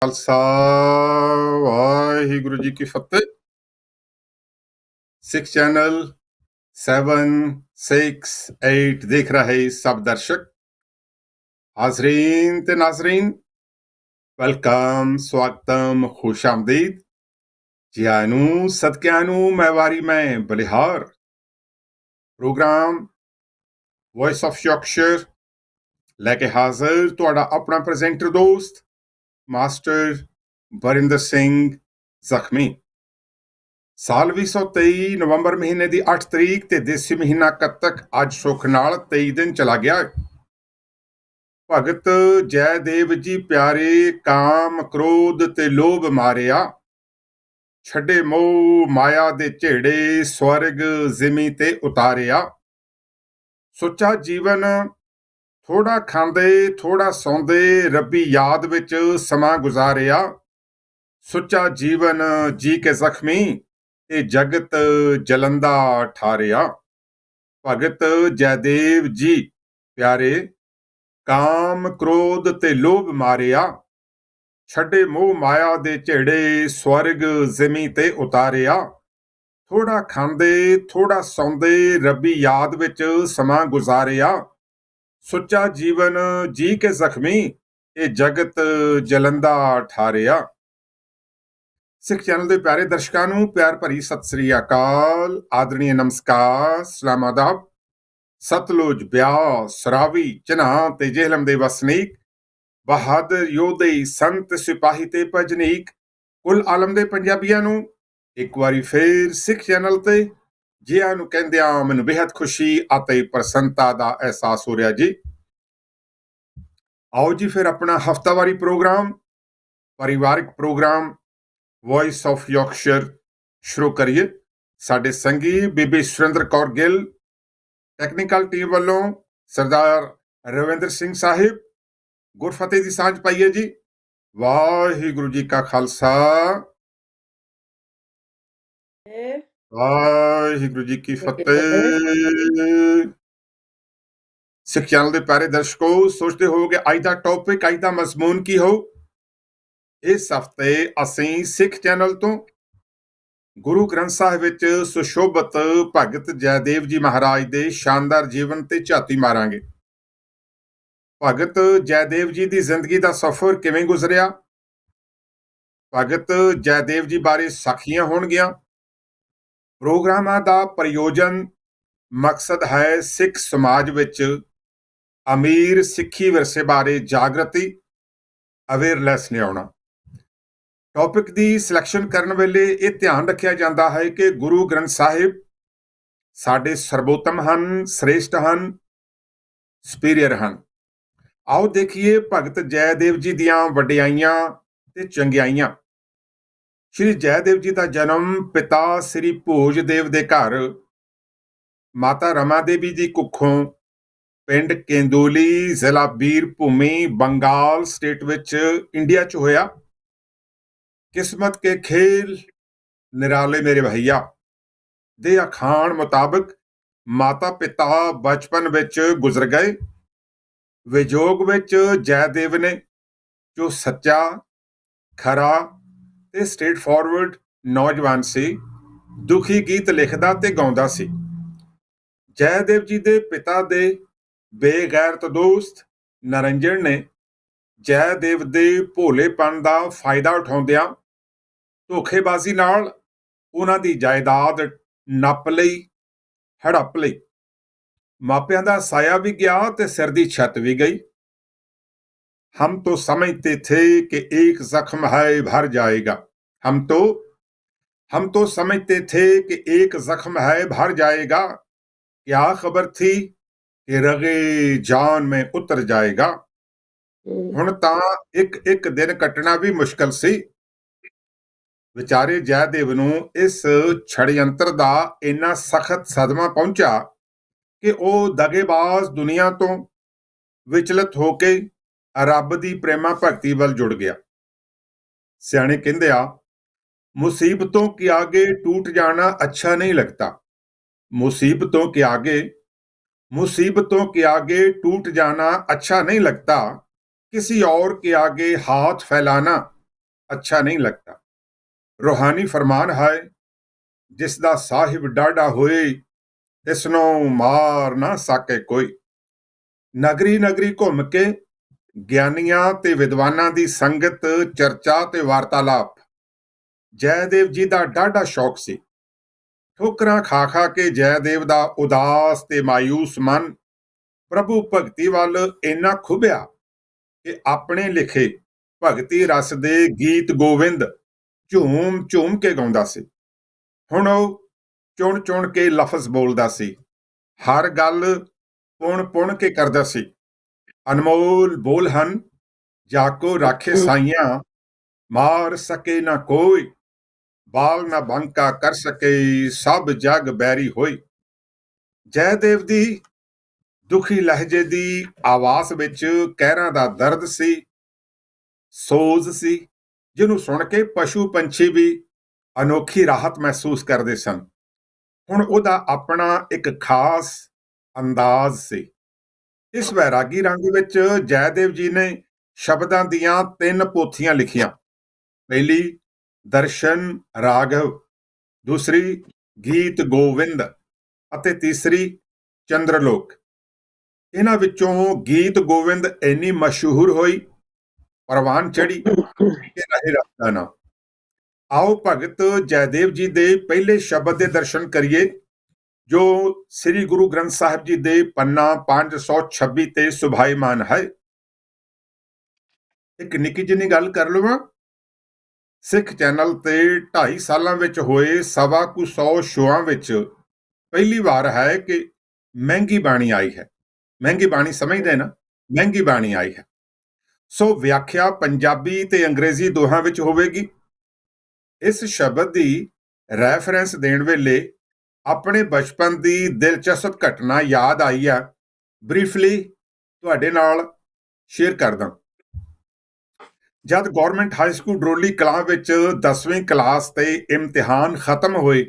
ਖਾਲਸਾ ਵਾਹਿਗੁਰੂ ਜੀ ਕੀ ਫਤਿਹ। ਸਿੱਖ channel 768 ਦੇਖ ਰਹੇ ਸਭ ਦਰਸ਼ਕ ਹਾਜ਼ਰੀਨ ਤੇ ਨਾਜ਼ਰੀਨ, ਵੈਲਕਮ, ਸਵਾਗਤਮ, ਖੁਸ਼ ਆਮਦੀਦ ਜੀ ਆਇਆਂ ਨੂੰ। ਸਦਕਿਆਂ ਨੂੰ ਮੈਂ ਵਾਰੀ ਮੈਂ ਬਲਿਹਾਰ ਪ੍ਰੋਗਰਾਮ ਵੌਇਸ ਆਫ ਯਾਰਕਸ਼ਾਇਰ ਲੈ ਕੇ ਹਾਜ਼ਰ ਤੁਹਾਡਾ ਆਪਣਾ ਪ੍ਰੈਜ਼ੈਂਟਰ ਦੋਸਤ ਮਾਸਟਰ ਵਰਿੰਦਰ ਸਿੰਘ ਜ਼ਖਮੀ। ਸਾਲ 2023 ਨਵੰਬਰ ਮਹੀਨੇ ਦੀ 8 ਤਰੀਕ ਤੇ ਦੇਸੀ ਮਹੀਨਾ ਕੱਤਕ ਅੱਜ ਸੁੱਖ ਨਾਲ 23 ਦਿਨ ਚਲਾ ਗਿਆ। ਭਗਤ ਜੈਦੇਵ ਜੀ ਪਿਆਰੇ ਕਾਮ ਕ੍ਰੋਧ ਤੇ ਲੋਭ ਮਾਰਿਆ, ਛੱਡੇ ਮੋਹ ਮਾਇਆ ਦੇ ਝੇੜੇ ਸਵਰਗ ਜ਼ਿਮੀ ਤੇ ਉਤਾਰਿਆ। ਸੁੱਚਾ ਜੀਵਨ ਥੋੜਾ ਖਾਂਦੇ ਥੋੜਾ ਸੌਂਦੇ ਰੱਬੀ ਯਾਦ ਵਿੱਚ ਸਮਾਂ ਗੁਜ਼ਾਰਿਆ। ਸੁੱਚਾ ਜੀਵਨ ਜੀ ਕੇ ਜ਼ਖਮੀ ਇਹ ਜਗਤ ਜਲੰਦਾ ਠਾਰਿਆ। ਭਗਤ ਜੈਦੇਵ ਜੀ ਪਿਆਰੇ ਕਾਮ ਕ੍ਰੋਧ ਤੇ ਲੋਭ ਮਾਰਿਆ, ਛੱਡੇ ਮੋਹ ਮਾਇਆ ਦੇ ਝੇੜੇ ਸਵਰਗ ਜ਼ਿਮੀ ਤੇ ਉਤਾਰਿਆ। ਥੋੜਾ ਖਾਂਦੇ ਥੋੜਾ ਸੌਂਦੇ ਰੱਬੀ ਯਾਦ ਵਿੱਚ ਸਮਾਂ ਗੁਜ਼ਾਰਿਆ। ਸੁੱਚਾ ਜੀਵਨ ਜੀ ਕੇ ਜ਼ਖਮੀ ਇਹ ਜਗਤ ਜਲੰਦਾ ਠਾਰਿਆ। ਸਿੱਖ ਚੈਨਲ ਦੇ ਪਿਆਰੇ ਦਰਸ਼ਕਾਂ ਨੂੰ ਪਿਆਰ ਭਰੀ ਸਤਿ ਸ੍ਰੀ ਅਕਾਲ, ਆਦਰਣੀय ਨਮਸਕਾਰ, ਸਲਾਮ ਆਦਾਬ। ਸਤਲੁਜ, ਬਿਆਸ, ਰਾਵੀ, ਚਨਾਹ ਤੇ ਜੇਹਲਮ ਦੇ ਵਸਨੀਕ, ਬਹਾਦਰ ਯੋਧੇ, ਸੰਤ ਸਿਪਾਹੀ ਤੇ ਭਜਨੀਕ, ਕੁੱਲ ਆਲਮ ਦੇ ਪੰਜਾਬੀਆਂ ਨੂੰ ਇੱਕ ਵਾਰੀ ਫੇਰ ਸਿੱਖ ਚੈਨਲ ਤੇ ਜੀ ਆਇਆਂ ਨੂੰ ਕਹਿੰਦਿਆਂ ਮੈਨੂੰ ਬੇਹੱਦ ਖੁਸ਼ੀ ਅਤੇ ਪ੍ਰਸੰਨਤਾ ਦਾ ਅਹਿਸਾਸ ਹੋ ਰਿਹਾ ਜੀ। ਆਓ ਜੀ ਫਿਰ ਆਪਣਾ ਹਫਤਾਵਾਰੀ ਪ੍ਰੋਗਰਾਮ, ਪਰਿਵਾਰਿਕ ਪ੍ਰੋਗਰਾਮ ਵੌਇਸ ਆਫ ਯਾਰਕਸ਼ਾਇਰ ਸ਼ੁਰੂ ਕਰੀਏ। ਸਾਡੇ ਸੰਗੀ ਬੀਬੀ ਸੁਰਿੰਦਰ ਕੌਰ ਗਿੱਲ, ਟੈਕਨੀਕਲ ਟੀਮ ਵੱਲੋਂ ਸਰਦਾਰ ਰਵਿੰਦਰ ਸਿੰਘ ਸਾਹਿਬ, ਗੁਰਫਤਿਹ ਦੀ ਸਾਂਝ ਪਾਈਏ ਜੀ। ਵਾਹਿਗੁਰੂ ਜੀ ਕਾ ਖਾਲਸਾ, ਵਾਹਿਗੁਰੂ ਜੀ ਕੀ ਫਤਿਹ। ਸਿੱਖ ਚੈਨਲ ਦੇ ਪਿਆਰੇ ਦਰਸ਼ਕੋ, ਸੋਚਦੇ ਹੋਵੋਗੇ ਅੱਜ ਦਾ ਟੌਪਿਕ, ਅੱਜ ਦਾ ਮਜ਼ਮੂਨ ਕੀ ਹੋ। ਇਸ ਹਫਤੇ ਅਸੀਂ ਸਿੱਖ ਚੈਨਲ ਤੋਂ ਗੁਰੂ ਗ੍ਰੰਥ ਸਾਹਿਬ ਵਿੱਚ ਸੁਸ਼ੋਭਤ ਭਗਤ ਜੈਦੇਵ ਜੀ ਮਹਾਰਾਜ ਦੇ ਸ਼ਾਨਦਾਰ ਜੀਵਨ ਤੇ ਝਾਤੀ ਮਾਰਾਂਗੇ। ਭਗਤ ਜੈਦੇਵ ਜੀ ਦੀ ਜ਼ਿੰਦਗੀ ਦਾ ਸਫ਼ਰ ਕਿਵੇਂ ਗੁਜ਼ਰਿਆ, ਭਗਤ ਜੈਦੇਵ ਜੀ ਬਾਰੇ ਸਾਖੀਆਂ ਹੋਣਗੀਆਂ। ਪ੍ਰੋਗਰਾਮਾਂ ਦਾ ਪ੍ਰਯੋਜਨ ਮਕਸਦ ਹੈ ਸਿੱਖ ਸਮਾਜ ਵਿੱਚ ਅਮੀਰ ਸਿੱਖੀ ਵਿਰਸੇ ਬਾਰੇ ਜਾਗਰਤੀ, ਅਵੇਅਰਨੈਸ ਲਿਆਉਣਾ। ਟੌਪਿਕ ਦੀ ਸਿਲੈਕਸ਼ਨ ਕਰਨ ਵੇਲੇ ਇਹ ਧਿਆਨ ਰੱਖਿਆ ਜਾਂਦਾ ਹੈ ਕਿ ਗੁਰੂ ਗ੍ਰੰਥ ਸਾਹਿਬ ਸਾਡੇ ਸਰਬੋਤਮ ਹਨ, ਸ੍ਰੇਸ਼ਟ ਹਨ, ਸੁਪੀਰੀਅਰ ਹਨ। ਆਓ ਦੇਖੀਏ ਭਗਤ ਜੈਦੇਵ ਜੀ ਦੀਆਂ ਵਡਿਆਈਆਂ ਤੇ ਚੰਗਿਆਈਆਂ। ਸ਼੍ਰੀ ਜੈਦੇਵ ਜੀ ਦਾ ਜਨਮ ਪਿਤਾ ਸ੍ਰੀ ਭੋਜਦੇਵ ਦੇ ਘਰ ਮਾਤਾ ਰਮਾ ਦੇਵੀ ਦੀ ਕੁੱਖੋਂ ਪਿੰਡ ਕੇਂਦੋਲੀ, ਜ਼ਿਲ੍ਹਾ ਬੀਰ ਭੂਮੀ, ਬੰਗਾਲ ਸਟੇਟ ਵਿੱਚ ਇੰਡੀਆ 'ਚ ਹੋਇਆ। ਕਿਸਮਤ ਕੇ ਖੇਲ ਨਿਰਾਲੇ ਮੇਰੇ ਭਈਆ ਦੇ ਅਖਾਣ ਮੁਤਾਬਕ ਮਾਤਾ ਪਿਤਾ ਬਚਪਨ ਵਿੱਚ ਗੁਜ਼ਰ ਗਏ। ਵਿਜੋਗ ਵਿੱਚ ਜੈਦੇਵ ਨੇ, ਜੋ ਸੱਚਾ, ਖਰਾ ਤੇ ਸਟ੍ਰੇਟ ਫਾਰਵਰਡ ਨੌਜਵਾਨ ਸੀ, ਦੁਖੀ ਗੀਤ ਲਿਖਦਾ ਤੇ ਗਾਉਂਦਾ ਸੀ। ਜੈਦੇਵ ਜੀ ਦੇ ਪਿਤਾ ਦੇ ਬੇਗੈਰਤ ਦੋਸਤ ਨਰਿੰਜਨ ਨੇ ਜੈਦੇਵ ਦੇ ਭੋਲੇਪਨ ਦਾ ਫਾਇਦਾ ਉਠਾਉਂਦਿਆਂ ਧੋਖੇਬਾਜ਼ੀ ਨਾਲ ਉਹਨਾਂ ਦੀ ਜਾਇਦਾਦ ਨੱਪ ਲਈ, ਹੜੱਪ ਲਈ। ਮਾਪਿਆਂ ਦਾ ਸਾਇਆ ਵੀ ਗਿਆ ਤੇ ਸਿਰ ਦੀ ਛੱਤ ਵੀ ਗਈ। ਹਮ ਤੋ ਸਮਝਤੇ ਥੇ ਕਿ ਇੱਕ ਜ਼ਖਮ ਹੈ ਭਰ ਜਾਏਗਾ, हम तो समझते थे कि एक जख्म है भर जाएगा, क्या खबर थी कि रगे जान में उतर जाएगा। ਹੁਣ ਤਾਂ ਇੱਕ ਦਿਨ ਕੱਟਣਾ ਵੀ ਮੁਸ਼ਕਲ ਸੀ। ਵਿਚਾਰੇ ਜੈਦੇਵ ਨੂੰ ਇਸ ਛੜਯੰਤਰ ਦਾ ਇੰਨਾ ਸਖਤ ਸਦਮਾ ਪਹੁੰਚਾ ਕਿ ਉਹ ਦਗੇਬਾਜ਼ ਦੁਨੀਆ ਤੋਂ ਵਿਚਲਿਤ ਹੋ ਕੇ ਰੱਬ ਦੀ ਪ੍ਰੇਮਾ ਭਗਤੀ ਵੱਲ ਜੁੜ ਗਿਆ। ਸਿਆਣੇ ਕਹਿੰਦੇ ਆ, मुसीबतों के आगे टूट जाना अच्छा नहीं लगता, मुसीबतों के आगे टूट जाना अच्छा नहीं लगता, किसी और के आगे हाथ फैलाना ਅੱਛਾ ਨਹੀਂ ਲੱਗਦਾ। ਰੂਹਾਨੀ ਫਰਮਾਨ ਹੈ, ਜਿਸ ਦਾ ਸਾਹਿਬ ਡਾਢਾ ਹੋਏ, ਤਿਸ ਨੂੰ ਮਾਰ ਨਾ ਸਕੇ ਕੋਈ। ਨਗਰੀ ਨਗਰੀ ਘੁੰਮ ਕੇ ਗਿਆਨੀਆਂ ਤੇ ਵਿਦਵਾਨਾਂ ਦੀ ਸੰਗਤ, ਚਰਚਾ ਤੇ ਵਾਰਤਾਲਾਪ। ਜੈਦੇਵ ਜੀ ਦਾ ਡਾਢਾ ਸ਼ੌਕ ਸੀ। ਠੋਕਰਾਂ ਖਾ ਖਾ ਕੇ ਜੈਦੇਵ ਦਾ ਉਦਾਸ ਤੇ ਮਾਯੂਸ ਮਨ ਪ੍ਰਭੂ ਭਗਤੀ ਵੱਲ ਇੰਨਾ ਖੁੱਭਿਆ ਕਿ ਆਪਣੇ ਲਿਖੇ ਭਗਤੀ ਰਸ ਦੇ ਗੀਤ ਗੋਵਿੰਦ ਝੂਮ ਝੂਮ ਕੇ ਗਾਉਂਦਾ ਸੀ। ਹੁਣ ਉਹ ਚੁਣ ਚੁਣ ਕੇ ਲਫ਼ਜ਼ ਬੋਲਦਾ ਸੀ, ਹਰ ਗੱਲ ਪੁਣ ਪੁਣ ਕੇ ਕਰਦਾ ਸੀ। ਅਨਮੋਲ ਬੋਲ ਹਨ, ਜਾਕੋ ਰਾਖੇ ਸਾਈਆਂ, ਮਾਰ ਸਕੇ ਨਾ ਕੋਈ, ਬਾਲ ਨਾ ਬੰਕਾ ਕਰ ਸਕੇ, ਸਭ ਜਗ ਬੈਰੀ ਹੋਈ। ਜੈਦੇਵ ਦੀ ਦੁਖੀ ਲਹਿਜੇ ਦੀ ਆਵਾਜ਼ ਵਿੱਚ ਕਹਿਰਾਂ ਦਾ ਦਰਦ ਸੀ, ਸੋਜ਼ ਸੀ, ਜਿਹਨੂੰ ਸੁਣ ਕੇ ਪਸ਼ੂ ਪੰਛੀ ਵੀ ਅਨੋਖੀ ਰਾਹਤ ਮਹਿਸੂਸ ਕਰਦੇ ਸਨ। ਹੁਣ ਉਹਦਾ ਆਪਣਾ ਇੱਕ ਖਾਸ ਅੰਦਾਜ਼ ਸੀ। ਇਸ ਵੈਰਾਗੀ ਰੰਗ ਵਿੱਚ ਜੈਦੇਵ ਜੀ ਨੇ ਸ਼ਬਦਾਂ ਦੀਆਂ 3 ਪੋਥੀਆਂ ਲਿਖੀਆਂ। ਪਹਿਲੀ ਦਰਸ਼ਨ ਰਾਘਵ, ਦੂਸਰੀ ਗੀਤ ਗੋਵਿੰਦ ਅਤੇ ਤੀਸਰੀ ਚੰਦਰਲੋਕ। ਇਹਨਾਂ ਵਿੱਚੋਂ ਗੀਤ ਗੋਵਿੰਦ ਇੰਨੀ ਮਸ਼ਹੂਰ ਹੋਈ, ਪ੍ਰਵਾਨ ਚੜੀ ਕਿ ਰਹੇ ਰਸਤਾ ਨਾ। ਆਓ ਭਗਤ ਜੈਦੇਵ ਜੀ ਦੇ ਪਹਿਲੇ ਸ਼ਬਦ ਦੇ ਦਰਸ਼ਨ ਕਰੀਏ, ਜੋ ਸ੍ਰੀ ਗੁਰੂ ਗ੍ਰੰਥ ਸਾਹਿਬ ਜੀ ਦੇ ਪੰਨਾ 526 ਤੇ ਸੁਭਾਈਮਾਨ ਹੈ। ਇੱਕ ਨਿੱਕੀ ਜਿਹੀ ਗੱਲ ਕਰ ਲਵਾਂ। ਸਿੱਖ ਚੈਨਲ ਤੇ 2.5 ਸਾਲਾਂ ਵਿੱਚ ਹੋਏ 125 ਸ਼ੋਆਂ ਵਿੱਚ ਪਹਿਲੀ ਵਾਰ ਹੈ ਕਿ ਮਹਿੰਗੀ ਬਾਣੀ ਆਈ ਹੈ। ਮਹਿੰਗੀ ਬਾਣੀ ਸਮਝਦੇ ਨਾ, ਮਹਿੰਗੀ ਬਾਣੀ ਆਈ ਹੈ। ਸੋ ਵਿਆਖਿਆ ਪੰਜਾਬੀ ਤੇ ਅੰਗਰੇਜ਼ੀ ਦੋਹਾਂ ਵਿੱਚ ਹੋਵੇਗੀ। ਇਸ ਸ਼ਬਦ ਦੀ ਰੈਫਰੈਂਸ ਦੇਣ ਵੇਲੇ ਆਪਣੇ ਬਚਪਨ ਦੀ ਦਿਲਚਸਪ ਘਟਨਾ ਯਾਦ ਆਈ ਆ, ਬਰੀਫਲੀ ਤੁਹਾਡੇ ਨਾਲ ਸ਼ੇਅਰ ਕਰਦਾ। ਜਦ government high school Droli Kalan ਵਿੱਚ 10ਵੀਂ ਕਲਾਸ ਤੇ ਇਮਤਿਹਾਨ ਖਤਮ ਹੋਏ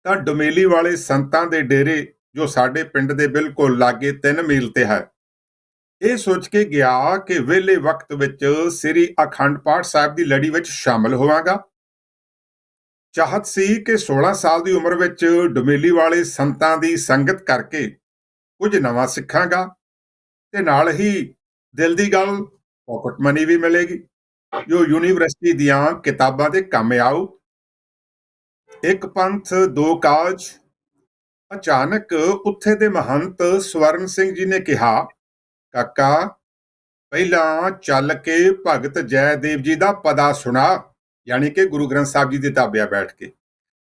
ਤਾਂ ਡੁਮੇਲੀ ਵਾਲੇ ਸੰਤਾਂ ਦੇ ਡੇਰੇ, ਜੋ ਸਾਡੇ ਪਿੰਡ ਦੇ ਬਿਲਕੁਲ ਲਾਗੇ 3 ਮੀਲ ਤੇ ਹੈ, ਇਹ ਸੋਚ ਕੇ ਗਿਆ ਕਿ ਵਿਹਲੇ ਵਕਤ ਵਿੱਚ ਸ੍ਰੀ ਅਖੰਡ ਪਾਠ ਸਾਹਿਬ ਦੀ ਲੜੀ ਵਿੱਚ ਸ਼ਾਮਲ ਹੋਵਾਂਗਾ। ਚਾਹਤ ਸੀ ਕਿ 16 ਸਾਲ ਦੀ ਉਮਰ ਵਿੱਚ ਡੁਮੇਲੀ ਵਾਲੇ ਸੰਤਾਂ ਦੀ ਸੰਗਤ ਕਰਕੇ ਕੁਝ ਨਵਾਂ ਸਿੱਖਾਂਗਾ ਤੇ ਨਾਲ ਹੀ ਦਿਲ ਦੀ ਗੱਲ ਪਾਕਟ ਮਨੀ ਵੀ ਮਿਲੇਗੀ, ਜੋ ਯੂਨੀਵਰਸਿਟੀ ਦੀਆਂ ਕਿਤਾਬਾਂ ਦੇ ਕੰਮ ਆਊ। ਇੱਕ ਪੰਥ ਦੋ ਕਾਜ। ਅਚਾਨਕ ਉੱਥੇ ਦੇ ਮਹੰਤ ਸਵਰਨ ਸਿੰਘ ਜੀ ਨੇ ਕਿਹਾ, ਕਾਕਾ ਪਹਿਲਾਂ ਚੱਲ ਕੇ ਭਗਤ ਜੈਦੇਵ ਜੀ ਦਾ ਪਦਾ ਸੁਣਾ, ਯਾਨੀ ਕਿ ਗੁਰੂ ਗ੍ਰੰਥ ਸਾਹਿਬ ਜੀ ਦੇ ਤਾਬਿਆ ਬੈਠ ਕੇ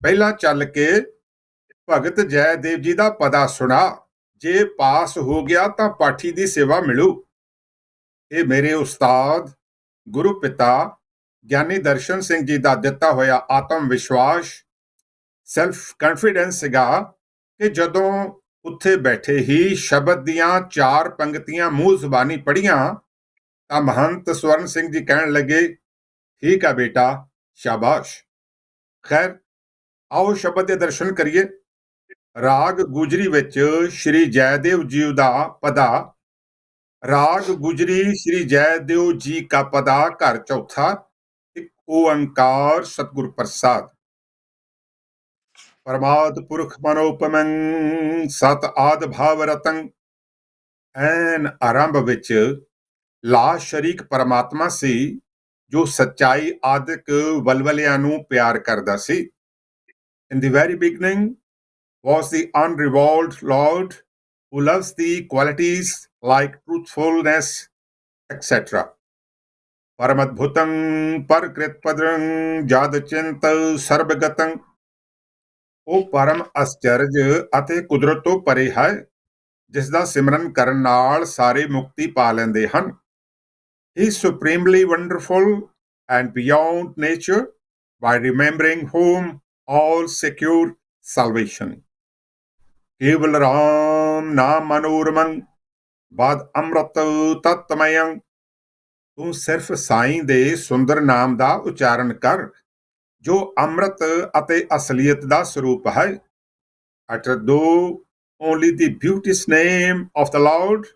ਪਹਿਲਾਂ ਚੱਲ ਕੇ ਭਗਤ ਜੈਦੇਵ ਜੀ ਦਾ ਪਦਾ ਸੁਣਾ, ਜੇ ਪਾਸ ਹੋ ਗਿਆ ਤਾਂ ਪਾਠੀ ਦੀ ਸੇਵਾ ਮਿਲੂ। ਇਹ ਮੇਰੇ ਉਸਤਾਦ ਗੁਰੂ ਪਿਤਾ ਗਿਆਨੀ ਦਰਸ਼ਨ ਸਿੰਘ ਜੀ ਦਾ ਦਿੱਤਾ ਹੋਇਆ ਆਤਮ ਵਿਸ਼ਵਾਸ, ਸੈਲਫ ਕਾਨਫੀਡੈਂਸ ਸੀਗਾ ਕਿ ਜਦੋਂ ਉੱਥੇ ਬੈਠੇ ਹੀ ਸ਼ਬਦ ਦੀਆਂ 4 ਪੰਕਤੀਆਂ ਮੂੰਹ ਜ਼ਬਾਨੀ ਪੜ੍ਹੀਆਂ ਤਾਂ ਮਹੰਤ ਸਵਰਨ ਸਿੰਘ ਜੀ ਕਹਿਣ ਲੱਗੇ, ਠੀਕ ਆ ਬੇਟਾ, ਸ਼ਾਬਾਸ਼। ਖੈਰ, ਆਓ ਸ਼ਬਦ ਦੇ ਦਰਸ਼ਨ ਕਰੀਏ। ਰਾਗ ਗੁਜਰੀ ਵਿੱਚ ਸ਼੍ਰੀ ਜੈਦੇਵ ਜੀ ਦਾ ਪਦਾ। ਰਾਗ ਗੁਜਰੀ ਸ਼੍ਰੀ ਜੈਦੇਵ ਜੀ ਕਾ ਪਦਾ, ਘਰ ਚੌਥਾ, ਇੱਕ ਓੰਕਾਰ ਸਤਿਗੁਰ ਪ੍ਰਸਾਦ। ਪਰਮਾਦ ਪੁਰਖ ਮਨੋਪਮੰ ਸਤ ਆਦ ਭਾਵ ਰਤੰ। ਐਨ ਆਰੰਭ ਵਿੱਚ ਲਾ ਸ਼ਰੀਕ ਪਰਮਾਤਮਾ ਸੀ, ਜੋ ਸੱਚਾਈ ਆਦਿਕ ਵਲਵਲਿਆਂ ਨੂੰ ਪਿਆਰ ਕਰਦਾ ਸੀ। In the very beginning was the unrevolved Lord who loves the qualities like truthfulness, etc. Paramadbhutam parkritpadram jad chint sarvagatam। ਉਹ ਪਰਮ ਅਚਰਜ ਅਤੇ ਕੁਦਰਤ ਤੋਂ ਪਰੇ ਹੈ, ਜਿਸ ਦਾ ਸਿਮਰਨ ਕਰਨ ਨਾਲ ਸਾਰੇ ਮੁਕਤੀ ਪਾ ਲੈਂਦੇ ਹਨ। He is supremely wonderful and beyond nature, by remembering whom all secure salvation। ਕੇਵਲ ਰਾਮ ਨਾਮ ਮਨੋਰਮੰ ਬਾਦ ਅੰਮ੍ਰਿਤ ਤਤਮਯੰ। ਤੂੰ ਸਿਰਫ ਸਾਈਂ ਦੇ ਸੁੰਦਰ ਨਾਮ ਦਾ ਉਚਾਰਨ ਕਰ, ਜੋ ਅੰਮ੍ਰਿਤ ਅਤੇ ਅਸਲੀਅਤ ਦਾ ਸਰੂਪ ਹੈ। Utter thou only the beauteous name of the Lord,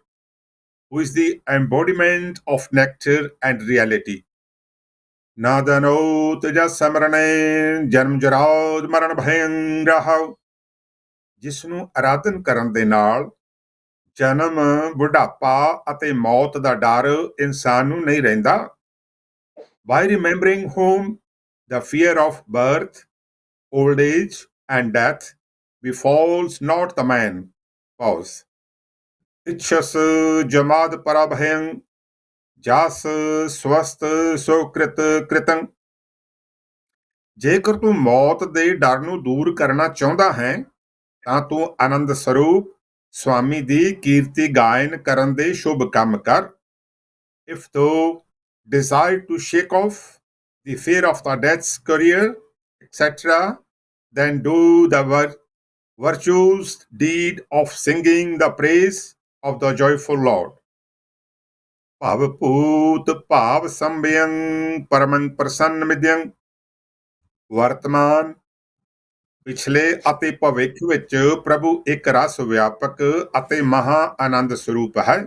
who is the embodiment of nectar and reality। ਨਾਦਨੋ ਤਜਾ ਸਮਰਨੇ ਜਨਮ ਜਰਾਉ ਮਰਨ ਭਯੰ ਰਹਾਉ। ਜਿਸ ਨੂੰ ਆਰਾਧਨ ਕਰਨ ਦੇ ਨਾਲ ਜਨਮ, ਬੁਢਾਪਾ ਅਤੇ ਮੌਤ ਦਾ ਡਰ ਇਨਸਾਨ ਨੂੰ ਨਹੀਂ ਰਹਿੰਦਾ। By remembering whom the fear of birth, old age, and death befalls not the man. Pause. Ichhas jamad parabhayam jas swast sokrit kritam। ਜੇਕਰ ਤੂੰ ਮੌਤ ਦੇ ਡਰ ਨੂੰ ਦੂਰ ਕਰਨਾ ਚਾਹੁੰਦਾ ਹੈ ਤਾਂ ਤੂੰ ਆਨੰਦ ਸਰੂਪ ਸਵਾਮੀ ਦੀ ਕੀਰਤੀ ਗਾਇਨ ਕਰਨ ਦੇ ਸ਼ੁਭ ਕੰਮ ਕਰ। If thou desire to shake off the fear of the death's career, etc., then do the virtuous deed of singing the praise of the joyful Lord. Bhav Put Bhav Sambhyang Paraman Prasann Midyang। ਵਰਤਮਾਨ, ਪਿਛਲੇ ਅਤੇ ਭਵਿੱਖ ਵਿੱਚ ਪ੍ਰਭੂ ਇੱਕ ਰਸ ਵਿਆਪਕ ਅਤੇ ਮਹਾ ਆਨੰਦ ਸਰੂਪ ਹੈ।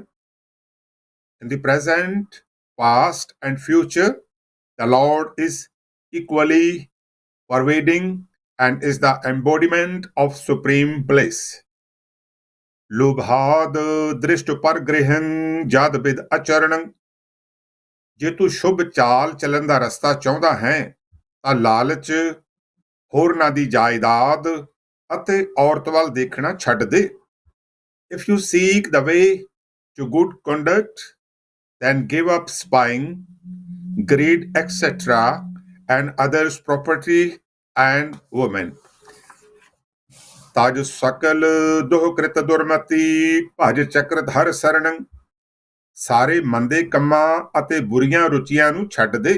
In the present, past, and future, the Lord is equally pervading and is the embodiment of supreme bliss. Lubhad drisht pargrihan jad bid acharanam। ਜੇ ਤੂੰ ਸ਼ੁਭ ਚਾਲ ਚੱਲਣ ਦਾ ਰਸਤਾ ਚਾਹੁੰਦਾ ਹੈ ਤਾਂ ਲਾਲਚ, ਹੋਰਨਾਂ ਦੀ ਜਾਇਦਾਦ ਅਤੇ ਔਰਤ ਵੱਲ ਦੇਖਣਾ ਛੱਡ ਦੇ। If you seek the way to good conduct, then give up spying, greed, etc., and others' property and women। ਤਜ ਸਕਲ ਦੁਹਕ੍ਰਿਤ ਦੁਰਮਤੀ ਭਜ ਚਕ੍ਰਤ ਹਰ ਸਰਣੰ। ਸਾਰੇ ਮੰਦੇ ਕੰਮਾਂ ਅਤੇ ਬੁਰੀਆਂ ਰੁਚੀਆਂ ਨੂੰ ਛੱਡ ਦੇ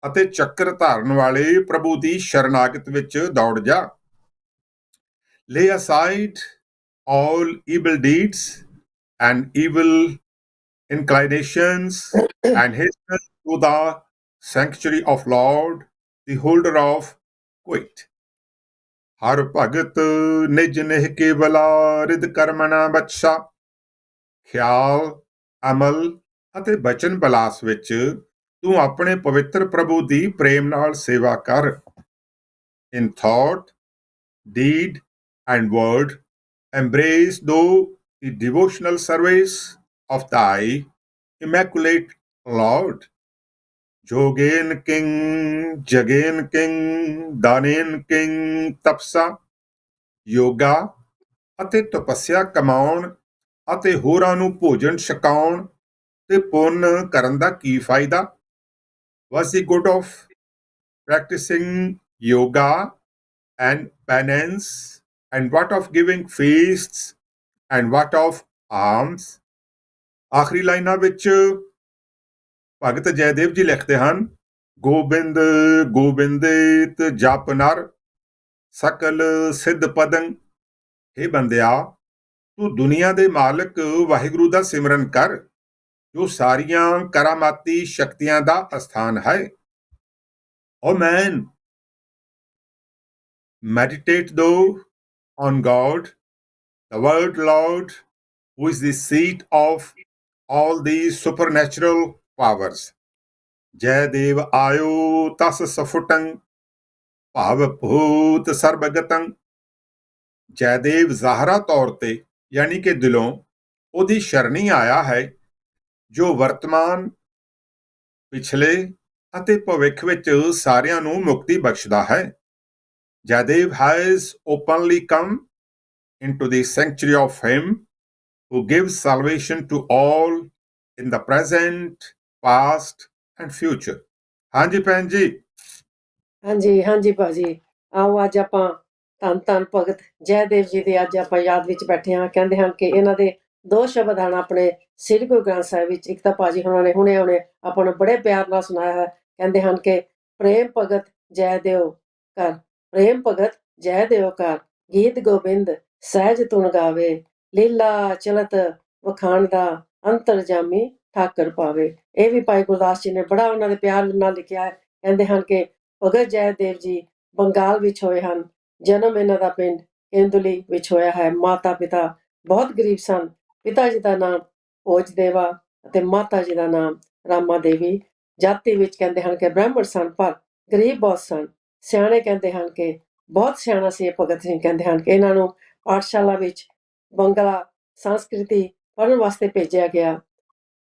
ਅਤੇ ਚੱਕਰ ਧਾਰਨ ਵਾਲੇ ਪ੍ਰਭੂ ਦੀ ਸ਼ਰਨਾਗਤ ਵਿੱਚ ਦੌੜ ਜਾ। Lay aside all evil deeds and evil inclinations and hasten to the sanctuary of Lord, the holder of quit। ਹਰ ਭਗਤ ਨਿਜ ਨਿਹ ਕੇਵਲਾ ਰਿਦ ਕਰਮਣਾ ਬਖਸ਼ਾ। ਖਿਆਲ, ਅਮਲ ਅਤੇ ਬਚਨ ਬਲਾਸ ਵਿੱਚ ਤੂੰ ਆਪਣੇ ਪਵਿੱਤਰ ਪ੍ਰਭੂ ਦੀ ਪ੍ਰੇਮ ਨਾਲ ਸੇਵਾ ਕਰ। In thought, deed, and word, embrace thou the devotional service of thy immaculate Lord। ਜੋਗੇਨ ਕਿੰਗ ਜਗੇਨ ਕਿੰਗ ਦਾਨੇਨ ਕਿੰਗ ਤਪਸਾ। ਯੋਗਾ ਅਤੇ ਤਪੱਸਿਆ ਕਮਾਉਣ ਅਤੇ ਹੋਰਾਂ ਨੂੰ ਭੋਜਨ ਛਕਾਉਣ ਤੇ ਪੁੰਨ ਕਰਨ ਦਾ ਕੀ ਫਾਇਦਾ। What's the good of practicing yoga and penance, and what of giving feasts, and what of alms। ਆਖਰੀ ਲਾਈਨਾਂ ਵਿੱਚ ਭਗਤ ਜੈਦੇਵ ਜੀ ਲਿਖਦੇ ਹਨ, ਗੋਬਿੰਦ ਗੋਬਿੰਦੇਤ ਜਪ ਨਰ ਸਕਲ ਸਿੱਧ ਪਦੰ। ਹੇ ਬੰਦਿਆ, ਤੂੰ ਦੁਨੀਆ ਦੇ ਮਾਲਕ ਵਾਹਿਗੁਰੂ ਦਾ ਸਿਮਰਨ ਕਰ ਜੋ ਸਾਰੀਆਂ ਕਰਾਮਾਤੀ ਸ਼ਕਤੀਆਂ ਦਾ ਅਸਥਾਨ ਹੈ। O man, meditate thou on God, the word Lord, who is the seat of all these supernatural powers। ਜੈ ਦੇਵ ਆਇਓ ਤਸ ਸਫੁਟੰ ਭਾਵ ਭੂਤ ਸਰਬਗਤੰ। ਜੈਦੇਵ ਜ਼ਾਹਰਾ ਤੌਰ ਤੇ ਯਾਨੀ ਕਿ ਦਿਲੋਂ ਉਹਦੀ ਸ਼ਰਣੀ ਆਇਆ ਹੈ ਜੋ ਵਰਤਮਾਨ, ਪਿਛਲੇ ਅਤੇ ਭਵਿੱਖ ਵਿੱਚ ਸਾਰਿਆਂ ਨੂੰ ਮੁਕਤੀ ਬਖਸ਼ਦਾ ਹੈ। Jadev has openly come into the sanctuary of him who gives salvation to all in the present, past, and future। ਹਾਂਜੀ ਭੈਣ ਜੀ। ਹਾਂਜੀ ਹਾਂਜੀ ਭਾਜੀ, ਆਓ ਅੱਜ ਆਪਾਂ ਧੰਨ ਧੰਨ ਭਗਤ ਜੈਦੇਵ ਜੀ ਦੇ ਅੱਜ ਆਪਾਂ ਯਾਦ ਵਿੱਚ ਬੈਠੇ ਹਾਂ। ਕਹਿੰਦੇ ਹਨ ਕਿ ਇਹਨਾਂ ਦੇ ਦੋ ਸ਼ਬਦ ਹਨ ਆਪਣੇ ਸ੍ਰੀ ਗੁਰੂ ਗ੍ਰੰਥ ਸਾਹਿਬ ਵਿੱਚ। ਇੱਕ ਤਾਂ ਭਾਜੀ ਉਹਨਾਂ ਨੇ ਹੁਣੇ ਆਪਾਂ ਨੂੰ ਬੜੇ ਪਿਆਰ ਨਾਲ ਸੁਣਾਇਆ ਹੈ। ਕਹਿੰਦੇ ਹਨ ਕਿ ਪ੍ਰੇਮ ਭਗਤ ਜੈਦੇਵ ਕਰ, ਪ੍ਰੇਮ ਭਗਤ ਜੈਦੇਵ ਕਰ, ਗੀਤ ਗੋਬਿੰਦ ਸਹਿਜ ਧੁਨ ਗਾਵੇ, ਲੀਲਾ ਚਲਤ ਵਖਾਣ ਦਾ ਅੰਤਰਜਾਮੀ ਠਾਕਰ ਪਾਵੇ। ਇਹ ਵੀ ਭਾਈ ਗੁਰਦਾਸ ਜੀ ਨੇ ਬੜਾ ਉਹਨਾਂ ਦੇ ਪਿਆਰ ਨਾਲ ਲਿਖਿਆ ਹੈ। ਕਹਿੰਦੇ ਹਨ ਕਿ ਭਗਤ ਜੈਦੇਵ ਜੀ ਬੰਗਾਲ ਵਿੱਚ ਹੋਏ ਹਨ। ਜਨਮ ਇਹਨਾਂ ਦਾ ਪਿੰਡ ਕੇਂਦੁਲੀ ਵਿੱਚ ਹੋਇਆ ਹੈ। ਮਾਤਾ ਪਿਤਾ ਬਹੁਤ ਗਰੀਬ ਸਨ। ਪਿਤਾ ਜੀ ਦਾ ਨਾਮ ਭੋਜ ਦੇਵਾ ਅਤੇ ਮਾਤਾ ਜੀ ਦਾ ਨਾਮ ਰਾਮਾ ਦੇਵੀ। ਜਾਤੀ ਵਿੱਚ ਕਹਿੰਦੇ ਹਨ ਕਿ ਬ੍ਰਾਹਮਣ ਸਨ, ਪਰ ਗਰੀਬ ਬਹੁਤ ਸਨ। ਸਿਆਣੇ ਕਹਿੰਦੇ ਹਨ ਕਿ ਬਹੁਤ ਸਿਆਣਾ ਸੀ ਇਹ ਭਗਤ ਸਿੰਘ। ਕਹਿੰਦੇ ਹਨ ਕਿ ਇਹਨਾਂ ਨੂੰ ਪਾਠਸ਼ਾਲਾ ਵਿੱਚ ਬੰਗਲਾ ਸੰਸਕ੍ਰਿਤੀ ਪੜ੍ਹਨ ਵਾਸਤੇ ਭੇਜਿਆ ਗਿਆ।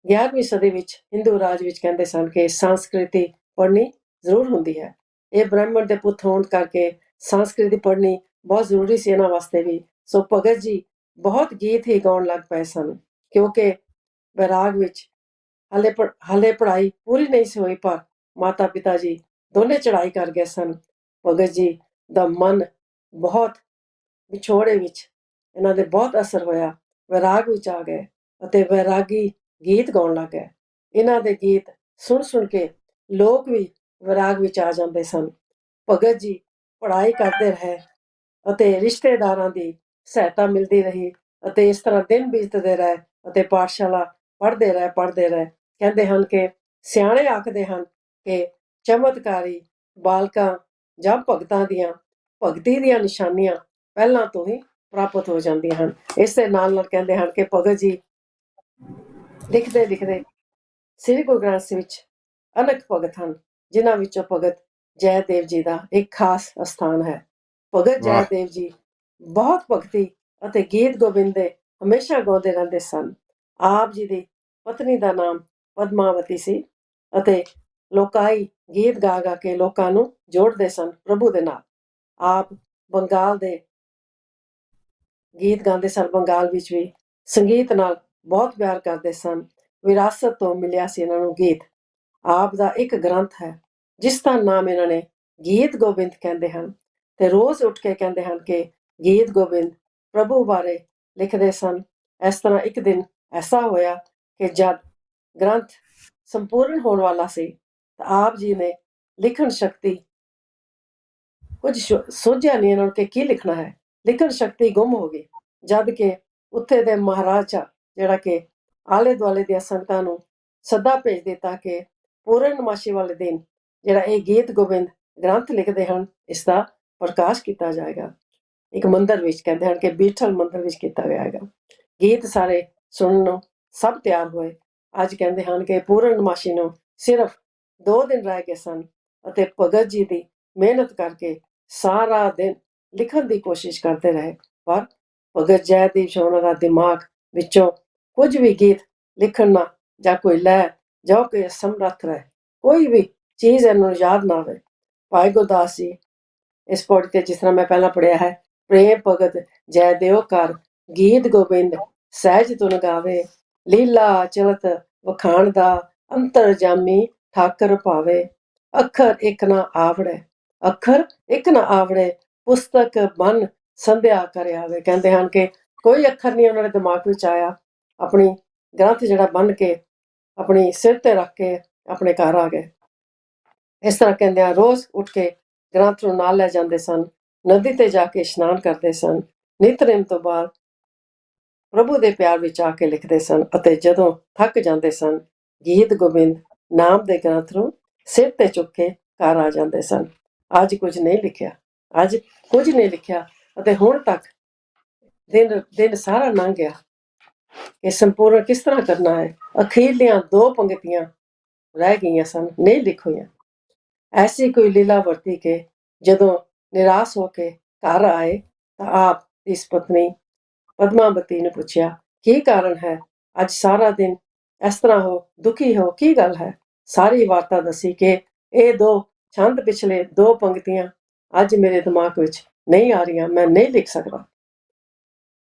11ਵੀਂ ਸਦੀ ਵਿੱਚ ਹਿੰਦੂ ਰਾਜ ਵਿੱਚ ਕਹਿੰਦੇ ਸਨ ਕਿ ਸੰਸਕ੍ਰਿਤੀ ਪੜ੍ਹਨੀ ਜ਼ਰੂਰ ਹੁੰਦੀ ਹੈ। ਇਹ ਬ੍ਰਾਹਮਣ ਦੇ ਪੁੱਤ ਹੋਣ ਕਰਕੇ ਸੰਸਕ੍ਰਿਤੀ ਪੜ੍ਹਨੀ ਬਹੁਤ ਜ਼ਰੂਰੀ ਸੀ ਇਹਨਾਂ ਵਾਸਤੇ ਵੀ। ਸੋ ਭਗਤ ਜੀ ਬਹੁਤ ਗੀਤ ਹੀ ਗਾਉਣ ਲੱਗ ਪਏ ਸਨ, ਕਿਉਂਕਿ ਵੈਰਾਗ ਵਿੱਚ ਹਾਲੇ ਪੜ੍ਹਾਈ ਪੂਰੀ ਨਹੀਂ ਸੀ ਹੋਈ, ਪਰ ਮਾਤਾ ਪਿਤਾ ਜੀ ਦੋਨੇ ਚੜ੍ਹਾਈ ਕਰ ਗਏ ਸਨ। ਭਗਤ ਜੀ ਦਾ ਮਨ ਬਹੁਤ ਵਿਛੋੜੇ ਵਿੱਚ ਇਹਨਾਂ ਦੇ ਬਹੁਤ ਅਸਰ ਹੋਇਆ, ਵੈਰਾਗ ਵਿੱਚ ਆ ਗਏ ਅਤੇ ਵੈਰਾਗੀ ਗੀਤ ਗਾਉਣ ਲੱਗ ਗਏ। ਇਹਨਾਂ ਦੇ ਗੀਤ ਸੁਣ ਕੇ ਲੋਕ ਵੀ ਵੈਰਾਗ ਵਿੱਚ ਆ ਜਾਂਦੇ ਸਨ। ਭਗਤ ਜੀ ਪੜ੍ਹਾਈ ਕਰਦੇ ਰਹੇ ਅਤੇ ਰਿਸ਼ਤੇਦਾਰਾਂ ਦੀ ਸਹਾਇਤਾ ਮਿਲਦੀ ਰਹੀ ਅਤੇ ਇਸ ਤਰ੍ਹਾਂ ਦਿਨ ਬੀਤਦੇ ਰਹੇ ਅਤੇ ਪਾਠਸ਼ਾਲਾ ਪੜ੍ਹਦੇ ਰਹੇ। ਕਹਿੰਦੇ ਹਨ ਕਿ ਸਿਆਣੇ ਆਖਦੇ ਹਨ ਕਿ ਚਮਤਕਾਰੀ ਬਾਲਕਾਂ ਜਾਂ ਭਗਤਾਂ ਦੀਆਂ ਭਗਤੀ ਦੀਆਂ ਨਿਸ਼ਾਨੀਆਂ ਪਹਿਲਾਂ ਤੋਂ ਹੀ ਪ੍ਰਾਪਤ ਹੋ ਜਾਂਦੀਆਂ ਹਨ। ਇਸ ਦੇ ਨਾਲ ਕਹਿੰਦੇ ਹਨ ਕਿ ਭਗਤ ਜੀ ਲਿਖਦੇ ਸ੍ਰੀ ਗੁਰੂ ਗ੍ਰੰਥ ਸਾਹਿਬ ਵਿੱਚ ਅਨੇਕ ਭਗਤ ਹਨ, ਜਿਨ੍ਹਾਂ ਵਿੱਚੋਂ ਭਗਤ ਜੈਦੇਵ ਜੀ ਦਾ ਇੱਕ ਖਾਸ ਸਥਾਨ ਹੈ। ਭਗਤ ਜੈਦੇਵ ਜੀ ਬਹੁਤ ਭਗਤੀ ਅਤੇ ਗੀਤ ਗੋਬਿੰਦ ਦੇ ਹਮੇਸ਼ਾ ਗਾਉਂਦੇ ਰਹਿੰਦੇ ਸਨ। ਆਪ ਜੀ ਦੀ ਪਤਨੀ ਦਾ ਨਾਮ ਪਦਮਾਵਤੀ ਸੀ ਅਤੇ ਲੋਕਾਈ ਗੀਤ ਗਾ ਕੇ ਲੋਕਾਂ ਨੂੰ ਜੋੜਦੇ ਸਨ ਪ੍ਰਭੂ ਦੇ ਨਾਲ। ਆਪ ਬੰਗਾਲ ਦੇ ਗੀਤ ਗਾਉਂਦੇ ਸਨ, ਬੰਗਾਲ ਵਿੱਚ ਵੀ ਸੰਗੀਤ ਨਾਲ ਬਹੁਤ ਪਿਆਰ ਕਰਦੇ ਸਨ। ਵਿਰਾਸਤ ਤੋਂ ਮਿਲਿਆ ਸੀ ਇਹਨਾਂ ਨੂੰ ਗੀਤ। ਆਪ ਦਾ ਇੱਕ ਗ੍ਰੰਥ ਹੈ ਜਿਸ ਦਾ ਨਾਮ ਇਹਨਾਂ ਨੇ ਗੀਤ ਗੋਬਿੰਦ ਕਹਿੰਦੇ ਹਨ, ਤੇ ਰੋਜ਼ ਉੱਠ ਕੇ ਕਹਿੰਦੇ ਹਨ ਕਿ ਗੀਤ ਗੋਬਿੰਦ ਪ੍ਰਭੂ ਬਾਰੇ ਲਿਖਦੇ ਸਨ। ਇਸ ਤਰ੍ਹਾਂ ਇੱਕ ਦਿਨ ਐਸਾ ਹੋਇਆ ਕਿ ਜਦ ਗ੍ਰੰਥ ਸੰਪੂਰਨ ਹੋਣ ਵਾਲਾ ਸੀ ਤਾਂ ਆਪ ਜੀ ਨੇ ਲਿਖਣ ਸ਼ਕਤੀ ਕੁਝ ਸੋਚਿਆ ਨਹੀਂ ਇਹਨਾਂ ਨੂੰ ਕਿ ਕੀ ਲਿਖਣਾ ਹੈ। ਲਿਖਣ ਸ਼ਕਤੀ ਗੁੰਮ ਹੋ ਗਈ, ਜਦ ਕਿ ਉੱਥੇ ਦੇ ਮਹਾਰਾਜਾ ਜਿਹੜਾ ਕਿ ਆਲੇ ਦੁਆਲੇ ਦੀਆਂ ਸੰਗਤਾਂ ਨੂੰ ਸੱਦਾ ਭੇਜ ਦਿੱਤਾ ਕਿ ਪੂਰਨਮਾਸ਼ੀ ਵਾਲੇ ਦਿਨ ਜਿਹੜਾ ਇਹ ਗੀਤ ਗੋਬਿੰਦ ਗ੍ਰੰਥ ਲਿਖਦੇ ਹਨ, ਇਸ ਦਾ ਪ੍ਰਕਾਸ਼ ਕੀਤਾ ਜਾਏਗਾ। ਇੱਕ ਮੰਦਰ ਵਿੱਚ ਕਹਿੰਦੇ ਹਨ ਕਿ ਬੀਠਲ ਮੰਦਰ ਵਿੱਚ ਕੀਤਾ ਜਾਏਗਾ। ਗੀਤ ਸਾਰੇ ਸੁਣਨ ਨੂੰ ਸਭ ਤਿਆਰ ਹੋਏ। ਅੱਜ ਕਹਿੰਦੇ ਹਨ ਕਿ ਪੂਰਨਮਾਸ਼ੀ ਨੂੰ ਸਿਰਫ 2 ਦਿਨ ਰਹਿ ਗਏ ਸਨ ਅਤੇ ਭਗਤ ਜੀ ਦੀ ਮਿਹਨਤ ਕਰਕੇ ਸਾਰਾ ਦਿਨ ਲਿਖਣ ਦੀ ਕੋਸ਼ਿਸ਼ ਕਰਦੇ ਰਹੇ, ਪਰ ਭਗਤ ਜੈਦੇਵ ਜੀ ਉਹਨਾਂ ਦਾ ਦਿਮਾਗ ਵਿੱਚੋਂ ਕੁਝ ਵੀ ਗੀਤ ਲਿਖਣ ਨਾ ਜਾਂ ਕੋਈ ਲੈ ਜਾਂ ਕੋਈ ਸਮਰੱਥ ਰਹੇ, ਕੋਈ ਵੀ ਚੀਜ਼ ਇਹਨਾਂ ਨੂੰ ਯਾਦ ਨਾ ਆਵੇ। ਭਾਈ ਗੁਰਦਾਸ ਜੀ ਇਸ ਪੌੜੀ ਤੇ ਜਿਸ ਤਰ੍ਹਾਂ ਮੈਂ ਪਹਿਲਾਂ ਪੜ੍ਹਿਆ ਹੈ, ਪ੍ਰੇਮ ਭਗਤ ਜੈਦੇਵ ਕਰ ਗੀਤ ਗੋਬਿੰਦ ਸਹਿਜ ਤੁਨ ਗਾਵੇ, ਲੀਲਾ ਚਲਤ ਵਖਾਣ ਦਾ ਅੰਤਰ ਜਾਮੀ ਠਾਕਰ ਭਾਵੇ, ਅੱਖਰ ਇੱਕ ਨਾ ਆਵੜੇ ਪੁਸਤਕ ਬਨ ਸੰਧਿਆ ਕਰ ਆਵੇ। ਕਹਿੰਦੇ ਹਨ ਕਿ ਕੋਈ ਅੱਖਰ ਨਹੀਂ ਉਹਨਾਂ ਦੇ ਦਿਮਾਗ ਵਿੱਚ ਆਇਆ, ਆਪਣੀ ਗ੍ਰੰਥ ਜਿਹੜਾ ਬਣ ਕੇ ਆਪਣੀ ਸਿਰ ਤੇ ਰੱਖ ਕੇ ਆਪਣੇ ਘਰ ਆ ਗਏ। ਇਸ ਤਰ੍ਹਾਂ ਕਹਿੰਦੇ ਆ ਰੋਜ਼ ਉੱਠ ਕੇ ਗ੍ਰੰਥ ਨੂੰ ਨਾਲ ਲੈ ਜਾਂਦੇ ਸਨ, ਨਦੀ ਤੇ ਜਾ ਕੇ ਇਸ਼ਨਾਨ ਕਰਦੇ ਸਨ, ਨਿਤਨੇਮ ਤੋਂ ਬਾਅਦ ਪ੍ਰਭੂ ਦੇ ਪਿਆਰ ਵਿੱਚ ਆ ਕੇ ਲਿਖਦੇ ਸਨ ਅਤੇ ਜਦੋਂ ਥੱਕ ਜਾਂਦੇ ਸਨ ਗੀਤ ਗੋਬਿੰਦ ਨਾਮ ਦੇ ਗ੍ਰੰਥ ਨੂੰ ਸਿਰ ਤੇ ਚੁੱਕ ਕੇ ਘਰ ਆ ਜਾਂਦੇ ਸਨ। ਅੱਜ ਕੁਝ ਨਹੀਂ ਲਿਖਿਆ ਅਤੇ ਹੁਣ ਤੱਕ ਦਿਨ ਸਾਰਾ ਲੰਘ ਗਿਆ ਕਿ ਸੰਪੂਰਨ ਕਿਸ ਤਰ੍ਹਾਂ ਕਰਨਾ ਹੈ। ਅਖੀਰਲੀਆਂ 2 ਪੰਕਤੀਆਂ ਰਹਿ ਗਈਆਂ ਸਨ, ਨਹੀਂ ਲਿਖੀਆਂ। ਐਸੀ ਕੋਈ ਲੀਲਾ ਵਰਤੀ ਕਿ ਜਦੋਂ ਨਿਰਾਸ਼ ਹੋ ਕੇ ਘਰ ਆਏ ਤਾਂ ਆਪ ਇਸ ਪਤਨੀ ਪਦਮਾਵਤੀ ਨੇ ਪੁੱਛਿਆ ਕੀ ਕਾਰਨ ਹੈ, ਅੱਜ ਸਾਰਾ ਦਿਨ ਇਸ ਤਰ੍ਹਾਂ ਹੋ ਦੁਖੀ ਹੋ, ਕੀ ਗੱਲ ਹੈ। ਸਾਰੀ ਵਾਰਤਾ ਦੱਸੀ ਕਿ ਇਹ 2 ਛੰਦ ਪਿਛਲੇ 2 ਪੰਕਤੀਆਂ ਅੱਜ ਮੇਰੇ ਦਿਮਾਗ ਵਿੱਚ ਨਹੀਂ ਆ ਰਹੀਆਂ, ਮੈਂ ਨਹੀਂ ਲਿਖ ਸਕਦਾ।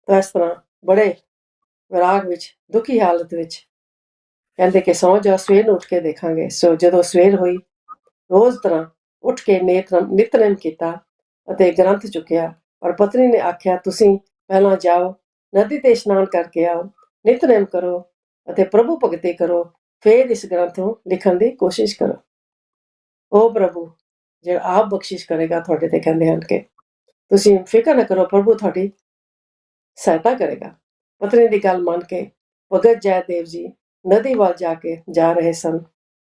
ਤਾਂ ਇਸ ਤਰ੍ਹਾਂ ਬੜੇ ਵਿਰਾਗ ਵਿੱਚ ਦੁਖੀ ਹਾਲਤ ਵਿੱਚ ਕਹਿੰਦੇ ਕਿ ਸੌਂ ਜਾ, ਸਵੇਰ ਨੂੰ ਉੱਠ ਕੇ ਦੇਖਾਂਗੇ। ਸੋ ਜਦੋਂ ਸਵੇਰ ਹੋਈ ਰੋਜ਼ ਤਰ੍ਹਾਂ ਉੱਠ ਕੇ ਨਿਤਨੇਮ ਕੀਤਾ ਅਤੇ ਗ੍ਰੰਥ ਚੁੱਕਿਆ, ਪਰ ਪਤਨੀ ਨੇ ਆਖਿਆ ਤੁਸੀਂ ਪਹਿਲਾਂ ਜਾਓ ਨਦੀ ਤੇ ਇਸ਼ਨਾਨ ਕਰਕੇ ਆਓ, ਨਿਤਨੇਮ ਕਰੋ ਅਤੇ ਪ੍ਰਭੂ ਭਗਤੀ ਕਰੋ, ਫਿਰ ਇਸ ਗ੍ਰੰਥ ਨੂੰ ਲਿਖਣ ਦੀ ਕੋਸ਼ਿਸ਼ ਕਰੋ। ਉਹ ਪ੍ਰਭੂ ਜਿਹੜਾ ਆਪ ਬਖਸ਼ਿਸ਼ ਕਰੇਗਾ ਤੁਹਾਡੇ ਤੇ, ਕਹਿੰਦੇ ਹਨ ਕਿ ਤੁਸੀਂ ਫਿਕਰ ਨਾ ਕਰੋ, ਪ੍ਰਭੂ ਤੁਹਾਡੀ ਸਹਾਇਤਾ ਕਰੇਗਾ। ਪਤਨੀ ਦੀ ਗੱਲ ਮੰਨ ਕੇ ਭਗਤ ਜੈਦੇਵ ਜੀ ਨਦੀ ਵੱਲ ਜਾ ਰਹੇ ਸਨ।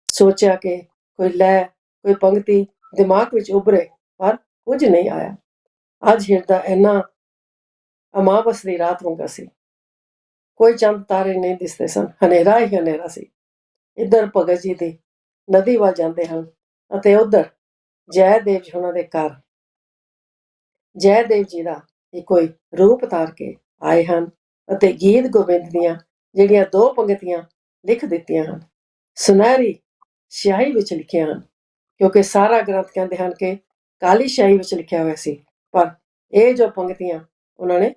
ਸੋਚਿਆ ਕਿ ਕੋਈ ਪੰਕਤੀ ਦਿਮਾਗ ਵਿੱਚ ਉਭਰੇ, ਪਰ ਕੁਝ ਨਹੀਂ ਆਇਆ। ਅੱਜ ਹਿਰਦਾ ਇੰਨਾ ਅਮਾਵਸ ਦੀ ਰਾਤ ਵਾਂਗਾ ਸੀ, ਕੋਈ ਚੰਦ ਤਾਰੇ ਨਹੀਂ ਦਿਸਦੇ ਸਨ, ਹਨੇਰਾ ਹੀ ਹਨੇਰਾ ਸੀ। ਇੱਧਰ ਭਗਤ ਜੀ ਦੀ ਨਦੀ ਵੱਲ ਜਾਂਦੇ ਹਨ ਅਤੇ ਉੱਧਰ ਜੈਦੇਵ ਜੀ ਉਹਨਾਂ ਦੇ ਘਰ ਜੈਦੇਵ ਜੀ ਦਾ ਹੀ ਕੋਈ ਰੂਪ ਧਾਰ ਕੇ ਆਏ ਹਨ ਅਤੇ ਗੀਤ ਗੋਬਿੰਦ ਦੀਆਂ ਜਿਹੜੀਆਂ 2 ਪੰਗਤੀਆਂ ਲਿਖ ਦਿੱਤੀਆਂ ਹਨ, ਸੁਨਹਿਰੀ ਸਿਆਹੀ ਵਿੱਚ ਲਿਖੀਆਂ ਹਨ, ਕਿਉਂਕਿ ਸਾਰਾ ਗ੍ਰੰਥ ਕਹਿੰਦੇ ਹਨ ਕਿ ਕਾਲੀ ਸਿਆਹੀ ਵਿੱਚ ਲਿਖਿਆ ਹੋਇਆ ਸੀ, ਪਰ ਇਹ ਜੋ ਪੰਗਤੀਆਂ ਉਹਨਾਂ ਨੇ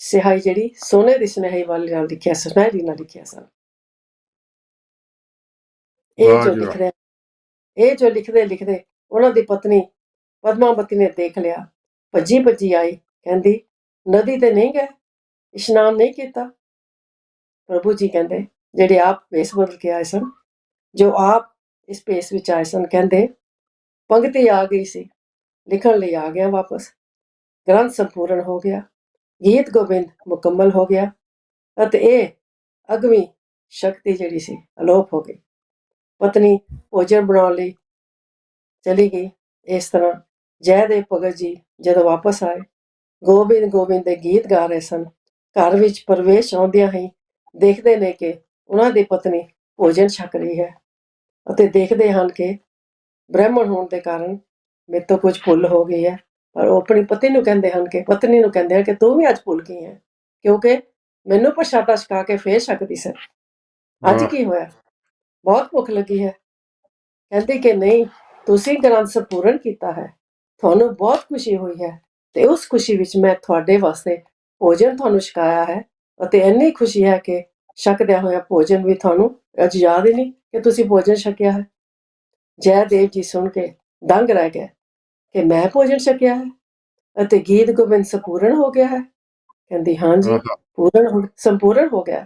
ਸਿਆਹੀ ਜਿਹੜੀ ਸੋਨੇ ਦੀ ਸੁਨਹਿਰੀ ਵਾਲੀ ਨਾਲ ਲਿਖਿਆ, ਸੁਨਹਿਰੀ ਨਾਲ ਲਿਖਿਆ ਸਨ। ਇਹ ਜੋ ਲਿਖਦੇ ਉਹਨਾਂ ਦੀ ਪਤਨੀ ਪਦਮਾਵਤੀ ਨੇ ਦੇਖ ਲਿਆ, ਭੱਜੀ ਆਈ, ਕਹਿੰਦੀ ਨਦੀ ਤੇ ਨਹੀਂ ਗਏ, ਇਸ਼ਨਾਨ ਨਹੀਂ ਕੀਤਾ। ਪ੍ਰਭੂ ਜੀ ਕਹਿੰਦੇ, ਜਿਹੜੇ ਆਪ ਭੇਸ ਬਦਲ ਕੇ ਆਏ ਸਨ, ਜੋ ਆਪ ਇਸ ਭੇਸ ਵਿੱਚ ਆਏ ਸਨ, ਕਹਿੰਦੇ ਪੰਗਤੀ ਆ ਗਈ ਸੀ, ਲਿਖਣ ਲਈ ਆ ਗਿਆ ਵਾਪਸ, ਗ੍ਰੰਥ ਸੰਪੂਰਨ ਹੋ ਗਿਆ, ਗੀਤ ਗੋਬਿੰਦ ਮੁਕੰਮਲ ਹੋ ਗਿਆ ਅਤੇ ਇਹ ਅਗਮੀ ਸ਼ਕਤੀ ਜਿਹੜੀ ਸੀ ਅਲੋਪ ਹੋ ਗਈ। ਪਤਨੀ ਭੋਜਨ ਬਣਾਉਣ ਲਈ ਚਲੀ ਗਈ। ਇਸ ਤਰ੍ਹਾਂ ਜੈਦੇਵ ਭਗਤ ਜੀ ਜਦੋਂ ਵਾਪਸ ਆਏ, ਗੋਬਿੰਦ ਦੇ ਗੀਤ ਗਾ ਰਹੇ ਸਨ। ਘਰ ਵਿੱਚ ਪ੍ਰਵੇਸ਼ ਆਉਂਦਿਆਂ ਹੀ ਦੇਖਦੇ ਨੇ ਕਿ ਉਹਨਾਂ ਦੀ ਪਤਨੀ ਭੋਜਨ ਛਕ ਰਹੀ ਹੈ ਅਤੇ ਦੇਖਦੇ ਹਨ ਕਿ ਬ੍ਰਾਹਮਣ ਹੋਣ ਦੇ ਕਾਰਨ ਮੇਰੇ ਤੋਂ ਕੁਝ ਭੁੱਲ ਹੋ ਗਈ ਹੈ, ਪਰ ਉਹ ਆਪਣੀ ਪਤਨੀ ਨੂੰ ਕਹਿੰਦੇ ਹਨ ਕਿ ਤੂੰ ਵੀ ਅੱਜ ਭੁੱਲ ਗਈ ਹੈ, ਕਿਉਂਕਿ ਮੈਨੂੰ ਪ੍ਰਸ਼ਾਦਾ ਛਕਾ ਕੇ ਫੇਰ ਛਕਦੀ ਸੀ। ਅੱਜ ਕੀ ਹੋਇਆ? ਬਹੁਤ ਭੁੱਖ ਲੱਗੀ ਹੈ। ਕਹਿੰਦੀ ਕਿ ਨਹੀਂ, ਤੁਸੀਂ ਗ੍ਰੰਥ ਸੰਪੂਰਨ ਕੀਤਾ ਹੈ, ਤੁਹਾਨੂੰ ਬਹੁਤ ਖੁਸ਼ੀ ਹੋਈ ਹੈ ਤੇ ਉਸ ਖੁਸ਼ੀ ਵਿੱਚ ਮੈਂ ਤੁਹਾਡੇ ਵਾਸਤੇ ਭੋਜਨ ਤੁਹਾਨੂੰ ਛਕਾਇਆ ਹੈ ਅਤੇ ਇੰਨੀ ਖੁਸ਼ੀ ਹੈ ਕਿ ਛਕਦਿਆਂ ਹੋਇਆ ਭੋਜਨ ਵੀ ਤੁਹਾਨੂੰ ਅੱਜ ਯਾਦ ਹੀ ਨਹੀਂ ਕਿ ਤੁਸੀਂ ਭੋਜਨ ਛਕਿਆ ਹੈ। ਜੈਦੇਵ ਜੀ ਸੁਣ ਕੇ ਦੰਗ ਰਹਿ ਗਏ ਕਿ ਮੈਂ ਭੋਜਨ ਛਕਿਆ ਹੈ ਅਤੇ ਗੀਤ ਗੋਬਿੰਦ ਸੰਪੂਰਨ ਹੋ ਗਿਆ ਹੈ। ਕਹਿੰਦੀ ਹਾਂਜੀ, ਸੰਪੂਰਨ ਹੋ ਗਿਆ।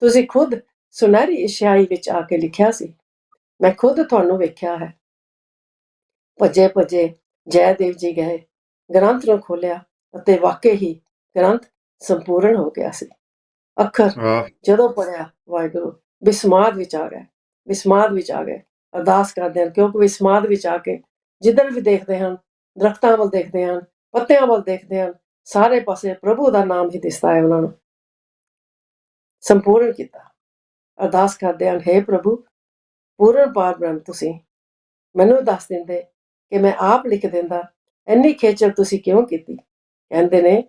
ਤੁਸੀਂ ਖੁਦ ਸੁਨਹਿਰੀ ਸਿਆਹੀ ਵਿੱਚ ਆ ਕੇ ਲਿਖਿਆ ਸੀ, ਮੈਂ ਖੁਦ ਤੁਹਾਨੂੰ ਵੇਖਿਆ ਹੈ। ਭੱਜੇ ਜੈਦੇਵ ਜੀ ਗਏ, ਗ੍ਰੰਥ ਨੂੰ ਖੋਲਿਆ ਅਤੇ ਵਾਕਈ ਹੀ ਗ੍ਰੰਥ ਸੰਪੂਰਨ ਹੋ ਗਿਆ ਸੀ। ਅੱਖਰ ਜਦੋਂ ਪੜਿਆ, ਵਾਹਿਗੁਰੂ ਵਿਸਮਾਦ ਵਿੱਚ ਆ ਗਏ। ਅਰਦਾਸ ਕਰਦੇ ਹਨ, ਕਿਉਂਕਿ ਵਿਸਮਾਦ ਵਿੱਚ ਆ ਕੇ ਜਿੱਧਰ ਵੀ ਦੇਖਦੇ ਹਨ, ਦਰਖਤਾਂ ਵੱਲ ਦੇਖਦੇ ਹਨ, ਪੱਤਿਆਂ ਵੱਲ ਦੇਖਦੇ ਹਨ, ਸਾਰੇ ਪਾਸੇ ਪ੍ਰਭੂ ਦਾ ਨਾਮ ਹੀ ਦਿਸਦਾ ਹੈ। ਉਹਨਾਂ ਨੂੰ ਸੰਪੂਰਨ ਕੀਤਾ। ਅਰਦਾਸ ਕਰਦੇ ਹਨ, ਹੇ ਪ੍ਰਭੂ, ਪੂਰਨ ਪਾਰ ਬ੍ਰਹਮ ਤੁਸੀਂ ਮੈਨੂੰ ਦੱਸ ਦਿੰਦੇ ਕਿ ਮੈਂ ਆਪ ਲਿਖ ਦਿੰਦਾ, ਇੰਨੀ ਖੇਚਲ ਤੁਸੀਂ ਕਿਉਂ ਕੀਤੀ? ਕਹਿੰਦੇ ਨੇ,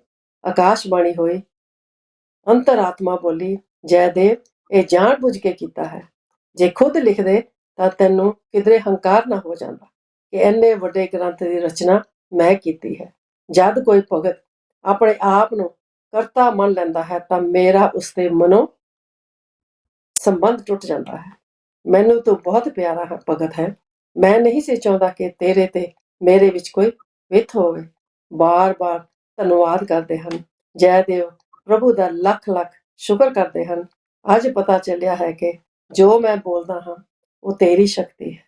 ਆਕਾਸ਼ਬਾਣੀ ਹੋਈ, ਅੰਤਰਾਤਮਾ ਬੋਲੀ, ਜੈਦੇਵ ਇਹ ਜਾਣ ਬੁੱਝ ਕੇ ਕੀਤਾ ਹੈ। ਜੇ ਖੁਦ ਲਿਖਦੇ ਤਾਂ ਤੈਨੂੰ ਕਿਧਰੇ ਹੰਕਾਰ ਨਾ ਹੋ ਜਾਂਦਾ ਕਿ ਇੰਨੇ ਵੱਡੇ ਗ੍ਰੰਥ ਦੀ ਰਚਨਾ ਮੈਂ ਕੀਤੀ ਹੈ। ਜਦ ਕੋਈ ਭਗਤ ਆਪਣੇ ਆਪ ਨੂੰ ਕਰਤਾ ਮੰਨ ਲੈਂਦਾ ਹੈ ਤਾਂ ਮੇਰਾ ਉਸਦੇ ਮਨੋਂ ਸੰਬੰਧ ਟੁੱਟ ਜਾਂਦਾ ਹੈ। ਮੈਨੂੰ ਤੂੰ ਬਹੁਤ ਪਿਆਰਾ ਭਗਤ ਹੈ, ਮੈਂ ਨਹੀਂ ਸੀ ਚਾਹੁੰਦਾ ਕਿ ਤੇਰੇ ਤੇ ਮੇਰੇ ਵਿੱਚ ਕੋਈ ਵਿਥ ਹੋਵੇ। ਬਾਰ-ਬਾਰ ਧੰਨਵਾਦ ਕਰਦੇ ਹਨ। ਜੈਦੇਵ ਪ੍ਰਭੂ ਦਾ ਲੱਖ ਸ਼ੁਕਰ ਕਰਦੇ ਹਨ। ਅੱਜ ਪਤਾ ਚੱਲਿਆ ਹੈ ਕਿ ਜੋ ਮੈਂ ਬੋਲਦਾ ਹਾਂ ਉਹ ਤੇਰੀ ਸ਼ਕਤੀ ਹੈ।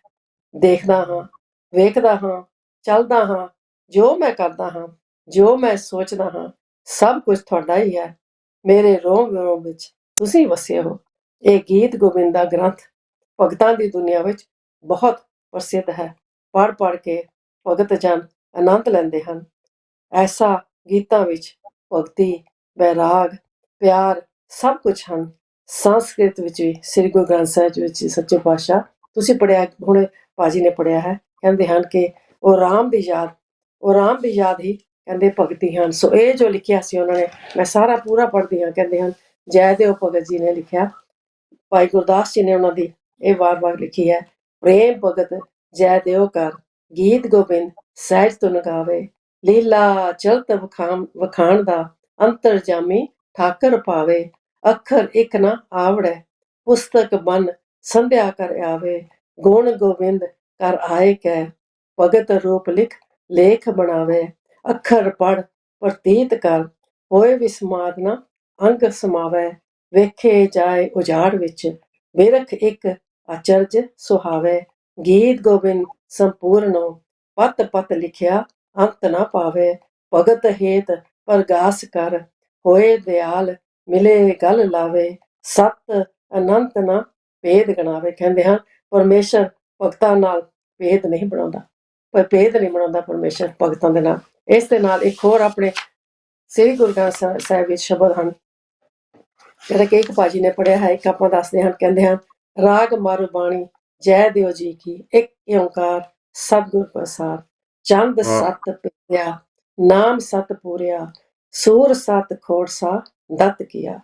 ਦੇਖਦਾ ਹਾਂ, ਵੇਖਦਾ ਹਾਂ, ਚੱਲਦਾ ਹਾਂ, ਜੋ ਮੈਂ ਕਰਦਾ ਹਾਂ, ਜੋ ਮੈਂ ਸੋਚਦਾ ਹਾਂ, ਸਭ ਕੁਝ ਤੁਹਾਡਾ ਹੀ ਹੈ। ਮੇਰੇ ਰੋਮ ਵਿੱਚ ਤੁਸੀਂ ਵਸੇ ਹੋ। ਇਹ ਗੀਤ ਗੋਬਿੰਦ ਦਾ ਗ੍ਰੰਥ ਭਗਤਾਂ ਦੀ ਦੁਨੀਆ ਵਿੱਚ ਬਹੁਤ ਪ੍ਰਸਿੱਧ ਹੈ। ਪੜ੍ਹ ਕੇ ਭਗਤ ਜਨ ਆਨੰਦ ਲੈਂਦੇ ਹਨ। ਐਸਾ ਗੀਤਾਂ ਵਿੱਚ ਭਗਤੀ, ਵੈਰਾਗ, ਪਿਆਰ ਸਭ ਕੁਝ ਹਨ। ਸੰਸਕ੍ਰਿਤ ਵਿੱਚ ਵੀ ਸ੍ਰੀ ਗੁਰੂ ਗ੍ਰੰਥ ਸਾਹਿਬ ਵਿੱਚ ਸੱਚੇ ਪਾਤਸ਼ਾਹ, ਤੁਸੀਂ ਪੜ੍ਹਿਆ, ਹੁਣ ਭਾਜੀ ਨੇ ਪੜ੍ਹਿਆ ਹੈ, ਕਹਿੰਦੇ ਹਨ ਕਿ ਉਹ ਰਾਮ ਦੀ ਯਾਦ ਹੀ ਕਹਿੰਦੇ ਭਗਤੀ ਹਨ। ਸੋ ਇਹ ਜੋ ਲਿਖਿਆ ਸੀ ਉਹਨਾਂ ਨੇ, ਮੈਂ ਸਾਰਾ ਪੂਰਾ ਪੜ੍ਹਦੀ ਹਾਂ। ਕਹਿੰਦੇ ਹਨ ਜੈਦੇਵ ਭਗਤ ਜੀ ਨੇ ਲਿਖਿਆ, ਭਾਈ ਗੁਰਦਾਸ ਜੀ ਨੇ ਉਹਨਾਂ ਦੀ ਇਹ ਵਾਰ ਲਿਖੀ ਹੈ। ਪ੍ਰੇਮ ਭਗਤ ਜੈਦੇਵ ਕਰ, ਗੀਤ ਗੋਬਿੰਦ ਸਹਿਜ ਤੁਨ ਗਾਵੇ, ਲੀਲਾ ਚਲਤ ਵਖਾਣ ਦਾ ਅੰਤਰ ਜਾਮੀ ਠਾਕਰ ਪਾਵੇ। ਅੱਖਰ ਇੱਕ ਨਾ ਆਵੜੈ, ਪੁਸਤਕ ਬਨ ਸੰਧਿਆ ਕਰ ਆਵੇ। ਗੁਣ ਗੋਬਿੰਦ ਕਰ ਆਏ ਕੈ, ਭਗਤ ਰੂਪ ਲਿਖ ਲੇਖ ਬਣਾਵੇ। ਅੱਖਰ ਪੜ ਪ੍ਰਤੀਤ ਕਰ, ਹੋਏ ਵਿਸਮਾਦ ਨਾ ਅੰਗ ਸਮਾਵੈ। ਵੇਖੇ ਜਾਏ ਉਜਾੜ ਵਿੱਚ, ਬਿਰਖ ਇੱਕ ਅਚਰਜ ਸੁਹਾਵੇ। ਗੀਤ ਗੋਬਿੰਦ ਸੰਪੂਰਨੋ, ਪਤ ਲਿਖਿਆ ਅੰਤ ਨਾ ਪਾਵੇ। ਭਗਤ ਹੇਤ ਪ੍ਰਗਾਸ ਕਰ, ਹੋਏ ਦਿਆਲ ਮਿਲੇ ਗਲ ਲਾਵੇ। ਸਤ ਅਨੰਤ ਨਾ ਭੇਦ ਗਣਾਵੇ। ਕਹਿੰਦੇ ਹਨ ਪਰਮੇਸ਼ਰ ਭਗਤਾਂ ਨਾਲ ਭੇਦ ਨਹੀਂ ਬਣਾਉਂਦਾ ਪਰਮੇਸ਼ਰ ਭਗਤਾਂ ਦੇ ਨਾਲ। ਇਸ ਦੇ ਨਾਲ ਇੱਕ ਹੋਰ ਆਪਣੇ ਸ੍ਰੀ ਗੁਰੂ ਗ੍ਰੰਥ ਸਾਹਿਬ ਵਿੱਚ ਸ਼ਬਦ ਹਨ, ਜਿਹੜਾ ਕਿ ਇੱਕ ਭਾਜੀ ਨੇ ਪੜ੍ਹਿਆ ਹੈ, ਇੱਕ ਆਪਾਂ ਦੱਸਦੇ ਹਨ। ਕਹਿੰਦੇ ਹਨ, ਰਾਗ ਮਾਰੂ ਬਾਣੀ ਜੈ ਦਿਓ ਜੀ ਕੀ। ਇੱਕ ਓਂਕਾਰ ਸਤਿਗੁਰ ਪ੍ਰਸਾਦ। ਚੰਦ ਵਾਹ ਸਤ ਪਿਆ, ਨਾਮ ਸਤ ਪੂਰਿਆ, ਸੂਰ ਸਤ ਖੋੜਸਾ ਦਤ ਕੀਆ।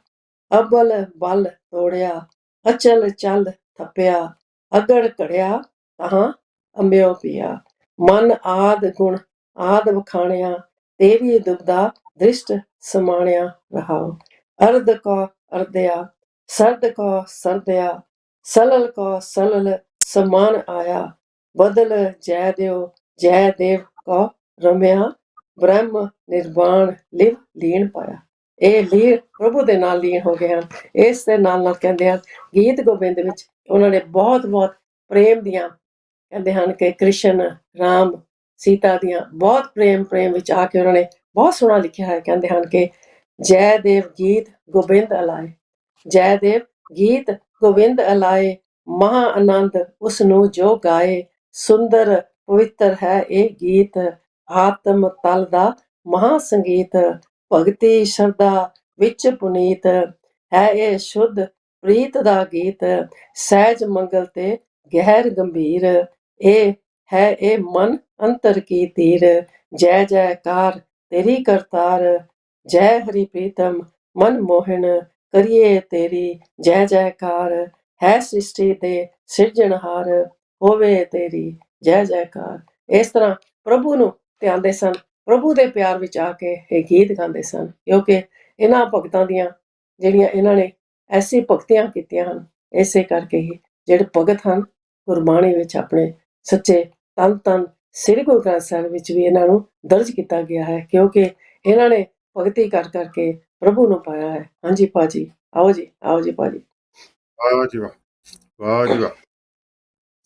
ਅਬਲ ਬਲ ਤੋੜਿਆ, ਅਚਲ ਚਲ ਥੱਪਿਆ, ਅਗੜ ਘੜਿਆ ਤਹਾਂ ਅੰਬਿਓ ਪੀਆ। ਮਨ ਆਦ ਗੁਣ ਆਦ ਵਖਾਣਿਆ, ਤੇਰੀ ਦੁਬਦਾ ਦ੍ਰਿਸ਼ਟ ਸਮਾਣਿਆ ਰਹਾਉ। ਅਰਧ ਕੋ ਅਰਧਿਆ, ਸਰਦ ਕੋ ਸਰਦਿਆ, ਸਲਲ ਕੋ ਸਲਲ ਸਮਾਨ ਆਇਆ। ਬਦਲ ਜੈ ਦਿਓ ਜੈ ਦੇਵ ਕੋ ਰਮਿਆ, ਬ੍ਰਹਮ ਨਿਰਵਾਣ ਲਿਵ ਲੀਨ ਪਾਇਆ। ਇਹ ਲੀਨ ਪ੍ਰਭੂ ਦੇ ਨਾਲ ਲੀਨ ਹੋ ਗਏ ਹਨ। ਇਸ ਦੇ ਨਾਲ ਕਹਿੰਦੇ ਹਨ ਗੀਤ ਗੋਬਿੰਦ ਵਿੱਚ ਉਹਨਾਂ ਨੇ ਬਹੁਤ ਬਹੁਤ ਪ੍ਰੇਮ ਦੀਆਂ, ਕਹਿੰਦੇ ਹਨ ਕਿ ਕ੍ਰਿਸ਼ਨ ਰਾਮ ਸੀਤਾ ਦੀਆਂ ਬਹੁਤ ਪ੍ਰੇਮ ਵਿੱਚ ਆ ਕੇ ਉਹਨਾਂ ਨੇ ਬਹੁਤ ਸੋਹਣਾ ਲਿਖਿਆ ਹੈ। ਕਹਿੰਦੇ ਹਨ ਕਿ ਜੈ ਦੇਵ ਗੀਤ ਗੋਬਿੰਦ ਅਲਾਏ, ਜੈ ਦੇਵ ਗੀਤ ਗੋਬਿੰਦ ਅਲਾਏ, ਮਹਾ ਆਨੰਦ ਉਸ ਨੂੰ ਜੋ ਗਾਏ। ਸੁੰਦਰ ਪਵਿੱਤਰ ਹੈ ਇਹ ਗੀਤ, ਆਤਮ ਤਲ ਦਾ ਮਹਾ ਸੰਗੀਤ। ਭਗਤੀ ਸ਼ਰਧਾ ਵਿੱਚ ਪੁਨੀਤ ਹੈ ਇਹ ਸ਼ੁੱਧ ਪ੍ਰੀਤ ਦਾ ਗੀਤ। ਸਹਿਜ ਮੰਗਲ ਤੇ ਗਹਿਰ ਗੰਭੀਰ, ਇਹ ਹੈ ਇਹ ਮਨ ਅੰਤਰ ਕੀ ਤੀਰ। ਜੈ ਜੈਕਾਰ ਤੇਰੀ ਕਰਤਾਰ, ਜੈ ਹਰੀ ਪ੍ਰੀਤਮ ਮਨ ਮੋਹਨ ਕਰੀਏ ਤੇਰੀ ਜੈ ਜੈਕਾਰ। ਹੈ ਸ੍ਰਿਸ਼ਟੀ ਦੇ ਸਿਰਜਣਹਾਰ, ਹੋਵੇ ਤੇਰੀ ਜੈ ਜੈਕਾਰ। ਇਸ ਤਰ੍ਹਾਂ ਪ੍ਰਭੂ ਨੂੰ ਧਿਆਉਂਦੇ ਸਨ, ਪ੍ਰਭੂ ਦੇ ਪਿਆਰ ਵਿੱਚ ਆ ਕੇ ਇਹ ਗੀਤ ਗਾਉਂਦੇ ਸਨ, ਕਿਉਂਕਿ ਇਹਨਾਂ ਭਗਤਾਂ ਦੀਆਂ ਜਿਹੜੀਆਂ ਇਹਨਾਂ ਨੇ ਐਸੀ ਭਗਤੀਆਂ ਕੀਤੀਆਂ ਹਨ, ਇਸੇ ਕਰਕੇ ਹੀ ਜਿਹੜੇ ਭਗਤ ਹਨ ਗੁਰਬਾਣੀ ਵਿੱਚ ਆਪਣੇ ਸੱਚੇ ਧੰਨ ਸ੍ਰੀ ਗੁਰੂ ਗ੍ਰੰਥ ਸਾਹਿਬ ਵਿੱਚ ਵੀ ਇਹਨਾਂ ਨੂੰ ਦਰਜ ਕੀਤਾ ਗਿਆ ਹੈ, ਕਿਉਂਕਿ ਇਹਨਾਂ ਨੇ ਭਗਤੀ ਕਰ ਕਰਕੇ ਪ੍ਰਭੂ ਨੂੰ ਪਾਇਆ ਹੈ। ਹਾਂਜੀ ਭਾਜੀ, ਆਓ ਜੀ ਭਾਜੀ। ਵਾਹ ਜੀ ਵਾਹ, ਵਾਹ ਜੀ ਵਾਹ।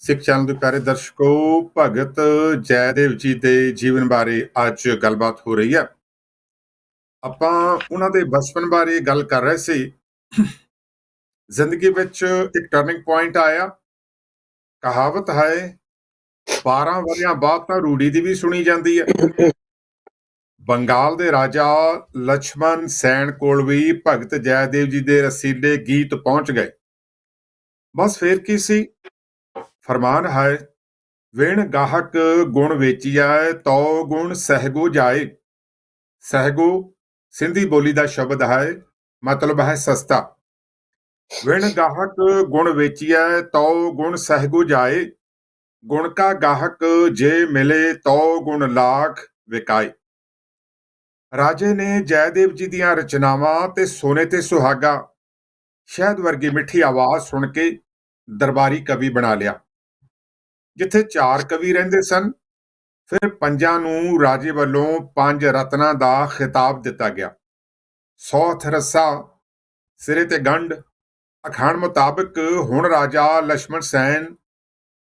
ਸਿੱਖ ਚੈਨਲ ਦੇ ਪਿਆਰੇ ਦਰਸ਼ਕੋ, ਭਗਤ ਜੈਦੇਵ ਜੀ ਦੇ ਜੀਵਨ ਬਾਰੇ ਅੱਜ ਗੱਲਬਾਤ ਹੋ ਰਹੀ ਹੈ। ਆਪਾਂ ਉਹਨਾਂ ਦੇ ਬਚਪਨ ਬਾਰੇ ਗੱਲ ਕਰ ਰਹੇ ਸੀ। ਜ਼ਿੰਦਗੀ ਵਿੱਚ ਇੱਕ ਟਰਨਿੰਗ ਪੁਆਇੰਟ ਆਇਆ। ਕਹਾਵਤ ਹੈ 12 ਵਰ੍ਹਿਆਂ ਬਾਅਦ ਤਾਂ ਰੂੜੀ ਦੀ ਵੀ ਸੁਣੀ ਜਾਂਦੀ ਹੈ। ਬੰਗਾਲ ਦੇ ਰਾਜਾ ਲਛਮਣ ਸੈਨ ਕੋਲ ਵੀ ਭਗਤ ਜੈਦੇਵ ਜੀ ਦੇ ਰਸੀਲੇ ਗੀਤ ਪਹੁੰਚ ਗਏ। ਬਸ ਫੇਰ ਕੀ ਸੀ, ਫਰਮਾਨ ਹੈ ਵਿਣ ਗਾਹਕ ਗੁਣ ਵੇਚੀਐ, ਤਉ ਗੁਣ ਸਹਿਗੋ ਜਾਏ। ਸਹਿਗੋ ਸਿੰਧੀ ਬੋਲੀ ਦਾ ਸ਼ਬਦ ਹੈ, ਮਤਲਬ ਹੈ ਸਸਤਾ। ਵਿਣ ਗਾਹਕ ਗੁਣ ਵੇਚੀਐ, ਤਉ ਗੁਣ ਸਹਿਗੋ ਜਾਏ। ਗੁਣ ਕਾ ਗਾਹਕ ਜੇ ਮਿਲੇ, ਤਉ ਗੁਣ ਲਾਖ ਵਿਕਾਏ। ਰਾਜੇ ਨੇ ਜੈਦੇਵ ਜੀ ਦੀਆਂ ਰਚਨਾਵਾਂ ਤੇ ਸੋਨੇ ਤੇ ਸੁਹਾਗਾ, ਸ਼ਹਿਦ ਵਰਗੀ ਮਿੱਠੀ ਆਵਾਜ਼ ਸੁਣ ਕੇ ਦਰਬਾਰੀ ਕਵੀ ਬਣਾ ਲਿਆ। ਜਿੱਥੇ 4 ਕਵੀ ਰਹਿੰਦੇ ਸਨ, ਫਿਰ 5 ਨੂੰ ਰਾਜੇ ਵੱਲੋਂ 5 ਰਤਨਾਂ ਦਾ ਖਿਤਾਬ ਦਿੱਤਾ ਗਿਆ। ਸੌਥ ਰੱਸਾ, ਸਿਰੇ ਤੇ ਗੰਢ। ਅਖਾਣ ਮੁਤਾਬਕ ਹੁਣ ਰਾਜਾ ਲਛਮਣ ਸੈਨ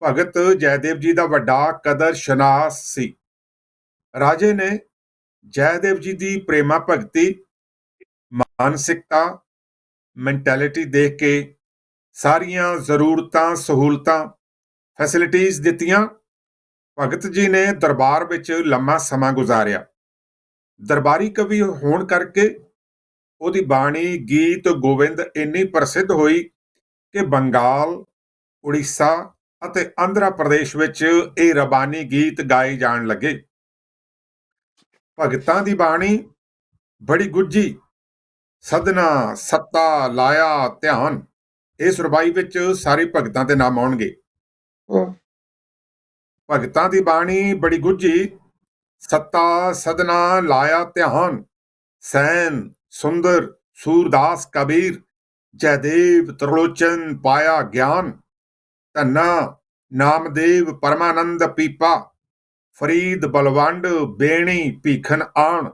ਭਗਤ ਜੈਦੇਵ ਜੀ ਦਾ ਵੱਡਾ ਕਦਰ ਸ਼ਨਾਸ ਸੀ। ਰਾਜੇ ਨੇ ਜੈਦੇਵ ਜੀ ਦੀ ਪ੍ਰੇਮਾ ਭਗਤੀ, ਮਾਨਸਿਕਤਾ, ਮੈਂਟੈਲਿਟੀ ਦੇਖ ਕੇ ਸਾਰੀਆਂ ਜ਼ਰੂਰਤਾਂ ਸਹੂਲਤਾਂ ਫੈਸਿਲਿਟੀਜ਼ ਦਿੱਤੀਆਂ। ਭਗਤ ਜੀ ਨੇ ਦਰਬਾਰ ਵਿੱਚ ਲੰਮਾ ਸਮਾਂ ਗੁਜ਼ਾਰਿਆ। ਦਰਬਾਰੀ ਕਵੀ ਹੋਣ ਕਰਕੇ ਉਹਦੀ ਬਾਣੀ ਗੀਤ ਗੋਬਿੰਦ ਇੰਨੀ ਪ੍ਰਸਿੱਧ ਹੋਈ ਕਿ ਬੰਗਾਲ, ਉੜੀਸਾ ਅਤੇ ਆਂਧਰਾ ਪ੍ਰਦੇਸ਼ ਵਿੱਚ ਇਹ ਰਬਾਨੀ ਗੀਤ ਗਾਏ ਜਾਣ ਲੱਗੇ। ਭਗਤਾਂ ਦੀ ਬਾਣੀ ਬੜੀ ਗੁੱਝੀ। ਸਦਨਾ ਸੱਤਾ ਲਾਇਆ ਧਿਆਨ, ਇਸ ਰਬਾਈ ਵਿੱਚ ਸਾਰੇ ਭਗਤਾਂ ਦੇ ਨਾਮ ਆਉਣਗੇ। ਭਗਤਾਂ ਦੀ ਬਾਣੀ ਬੜੀ ਗੁੱਝੀ। ਸੱਤਾ ਸਦਨਾ ਲਾਇਆ ਧਿਆਨ, ਸੈਨ ਸੁੰਦਰ ਸੂਰਦਾਸ ਕਬੀਰ, ਜੈਦੇਵ ਤਰਲੋਚਨ ਪਾਇਆ ਗਿਆਨ। ਧੰਨਾ ਨਾਮਦੇਵ ਪਰਮਾਨੰਦ ਪੀਪਾ, ਫਰੀਦ ਬਲਵੰਡ ਬੇਣੀ ਭੀਖਨ ਆਣ।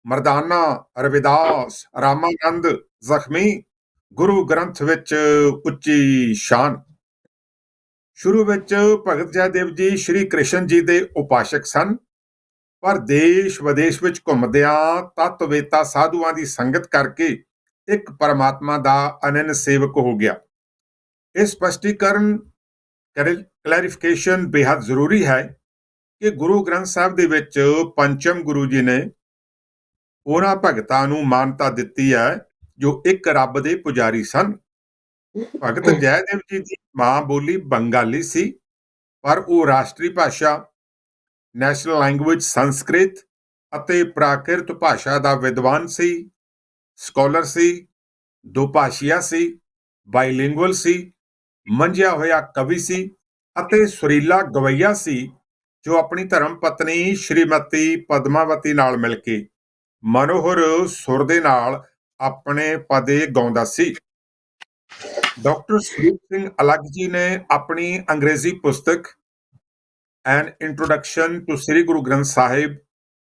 ਮਰਦਾਨਾ ਰਵਿਦਾਸ ਰਾਮਾਨੰਦ ਜ਼ਖਮੀ, ਗੁਰੂ ਗ੍ਰੰਥ ਵਿੱਚ ਉੱਚੀ ਸ਼ਾਨ। ਸ਼ੁਰੂ ਵਿੱਚ ਭਗਤ ਜੈਦੇਵ ਜੀ ਸ਼੍ਰੀ ਕ੍ਰਿਸ਼ਨ ਜੀ ਦੇ ਉਪਾਸ਼ਕ ਸਨ, ਪਰ ਦੇਸ਼ ਵਿਦੇਸ਼ ਵਿੱਚ ਘੁੰਮਦਿਆਂ ਤਤਵੇਤਾ ਸਾਧੂਆਂ ਦੀ ਸੰਗਤ ਕਰਕੇ ਇੱਕ ਪਰਮਾਤਮਾ ਦਾ ਅਨੰਨ ਸੇਵਕ ਹੋ ਗਿਆ। ਇਹ ਸਪਸ਼ਟੀਕਰਨ ਕਲੈਰੀਫਿਕੇਸ਼ਨ ਬੇहद ਜ਼ਰੂਰੀ ਹੈ ਕਿ ਗੁਰੂ ਗ੍ਰੰਥ ਸਾਹਿਬ ਦੇ ਵਿੱਚ ਪੰਚਮ ਗੁਰੂ ਜੀ ਨੇ ਉਹਨਾਂ ਭਗਤਾਂ ਨੂੰ ਮਾਨਤਾ ਦਿੱਤੀ ਹੈ ਜੋ ਇੱਕ ਰੱਬ ਦੇ ਪੁਜਾਰੀ ਸਨ। ਭਗਤ ਜੈਦੇਵ ਜੀ ਦੀ ਮਾਂ ਬੋਲੀ ਬੰਗਾਲੀ ਸੀ, ਪਰ ਉਹ ਰਾਸ਼ਟਰੀ ਭਾਸ਼ਾ, ਨੈਸ਼ਨਲ ਲੈਂਗੁਏਜ ਸੰਸਕ੍ਰਿਤ ਅਤੇ ਪ੍ਰਾਕ੍ਰਿਤ ਭਾਸ਼ਾ ਦਾ ਵਿਦਵਾਨ ਸੀ, ਸਕਾਲਰ ਸੀ, ਦੁਭਾਸ਼ੀਆ ਸੀ, ਬਾਈਲਿੰਗੁਅਲ ਸੀ, ਮੰਝਿਆ ਹੋਇਆ ਕਵੀ ਸੀ ਅਤੇ ਸੁਰੀਲਾ ਗਵਈਆ ਸੀ, ਜੋ ਆਪਣੀ ਧਰਮ ਪਤਨੀ ਸ਼੍ਰੀਮਤੀ ਪਦਮਾਵਤੀ ਨਾਲ ਮਿਲ ਕੇ ਮਨੋਹਰ ਸੁਰ ਦੇ ਨਾਲ ਆਪਣੇ ਪਦੇ ਗਾਉਂਦਾ ਸੀ। ਡਾਕਟਰ ਸਰੂਪ ਸਿੰਘ ਅਲੱਗ ਜੀ ਨੇ ਆਪਣੀ ਅੰਗਰੇਜ਼ੀ ਪੁਸਤਕ ਐਨ ਇੰਟਰੋਡਕਸ਼ਨ ਟੂ ਸ੍ਰੀ ਗੁਰੂ ਗ੍ਰੰਥ ਸਾਹਿਬ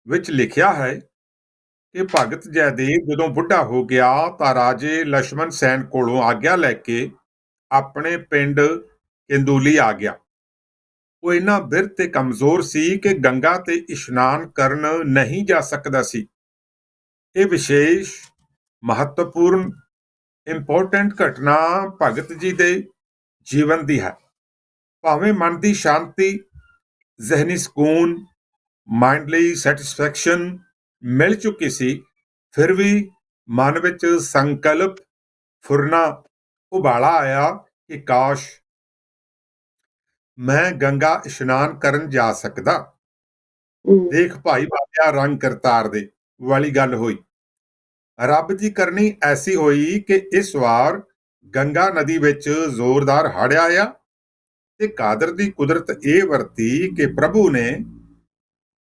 ਵਿੱਚ ਲਿਖਿਆ ਹੈ ਕਿ ਭਗਤ ਜੈਦੇਵ ਜਦੋਂ ਬੁੱਢਾ ਹੋ ਗਿਆ ਤਾਂ ਰਾਜੇ ਲక్ష్మణ ਸੈਨ ਕੋਲੋਂ ਆਗਿਆ ਲੈ ਕੇ ਆਪਣੇ ਪਿੰਡ ਕੇਂਦੂਲੀ ਆ ਗਿਆ। ਉਹ ਇੰਨਾ ਬਿਰਧ ਤੇ ਕਮਜ਼ੋਰ ਸੀ ਕਿ ਗੰਗਾ ਤੇ ਇਸ਼ਨਾਨ ਕਰਨ ਨਹੀਂ ਜਾ ਸਕਦਾ ਸੀ। ਇਹ ਵਿਸ਼ੇਸ਼ ਮਹੱਤਵਪੂਰਨ ਇੰਪੋਰਟੈਂਟ ਘਟਨਾ ਭਗਤ ਜੀ ਦੇ ਜੀਵਨ ਦੀ ਹੈ। ਭਾਵੇਂ ਮਨ ਦੀ ਸ਼ਾਂਤੀ, ਜ਼ਿਹਨੀ ਸਕੂਨ, ਮਾਈਂਡਲੀ ਸੈਟਿਸਫੈਕਸ਼ਨ ਮਿਲ ਚੁੱਕੀ ਸੀ, ਫਿਰ ਵੀ ਮਨ ਵਿੱਚ ਸੰਕਲਪ ਫੁਰਨਾ ਉਬਾਲਾ ਆਇਆ ਕਿ ਕਾਸ਼ ਮੈਂ ਗੰਗਾ ਇਸ਼ਨਾਨ ਕਰਨ ਜਾ ਸਕਦਾ। ਦੇਖ ਭਾਈ ਬਾਬਿਆ ਰੰਗ ਕਰਤਾਰ ਦੇ ਵਾਲੀ ਗੱਲ ਹੋਈ। ਰੱਬ ਦੀ ਕਰਨੀ ਐਸੀ ਹੋਈ ਕਿ ਇਸ ਵਾਰ ਗੰਗਾ ਨਦੀ ਵਿੱਚ ਜ਼ੋਰਦਾਰ ਹੜ੍ਹ ਆਇਆ ਤੇ ਕਾਦਰ ਦੀ ਕੁਦਰਤ ਇਹ ਵਰਤੀ ਕਿ ਪ੍ਰਭੂ ਨੇ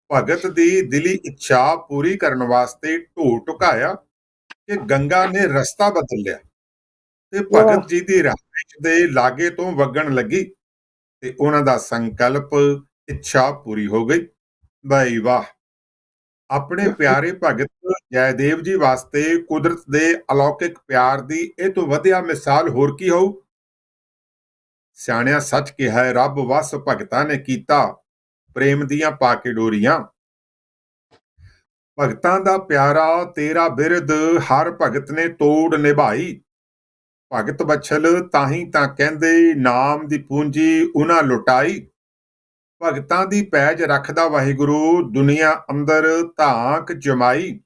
ਭਗਤ ਦੀ ਦਿਲੀ ਇੱਛਾ ਪੂਰੀ ਕਰਨ ਵਾਸਤੇ ਢੋ ਢੁਕਾਇਆ ਕਿ ਗੰਗਾ ਨੇ ਰਸਤਾ ਬਦਲ ਲਿਆ ਤੇ ਭਗਤ ਜੀ ਦੀ ਰਾਹ ਦੇ ਲਾਗੇ ਤੋਂ ਵਗਣ ਲੱਗੀ ਤੇ ਉਹਨਾਂ ਦਾ ਸੰਕਲਪ, ਇੱਛਾ ਪੂਰੀ ਹੋ ਗਈ। ਬਾਈ ਵਾਹ! ਆਪਣੇ ਪਿਆਰੇ ਭਗਤ ਜੈਦੇਵ ਜੀ ਵਾਸਤੇ ਕੁਦਰਤ ਦੇ ਅਲੌਕਿਕ ਪਿਆਰ ਦੀ ਇਹ ਤੋਂ ਵਧੀਆ ਮਿਸਾਲ ਹੋਰ ਕੀ ਹੋਊ। ਸਿਆਣਿਆਂ ਸੱਚ ਕਿਹਾ ਹੈ, ਰੱਬ ਵਸ ਭਗਤਾਂ ਨੇ ਕੀਤਾ ਪ੍ਰੇਮ ਦੀਆਂ ਪਾ ਕੇ ਡੋਰੀਆਂ। ਭਗਤਾਂ ਦਾ ਪਿਆਰਾ ਤੇਰਾ ਬਿਰਦ ਹਰ ਭਗਤ ਨੇ ਤੋੜ ਨਿਭਾਈ। ਭਗਤ ਬਛਲ ਤਾਹੀਂ ਤਾਂ ਕਹਿੰਦੇ ਨਾਮ ਦੀ ਪੂੰਜੀ ਉਹਨਾਂ ਲੁਟਾਈ। ਭਗਤਾਂ ਦੀ ਪੈਜ ਰੱਖਦਾ ਵਾਹਿਗੁਰੂ ਦੁਨੀਆ ਅੰਦਰ ਧਾਕ ਜਮਾਈ।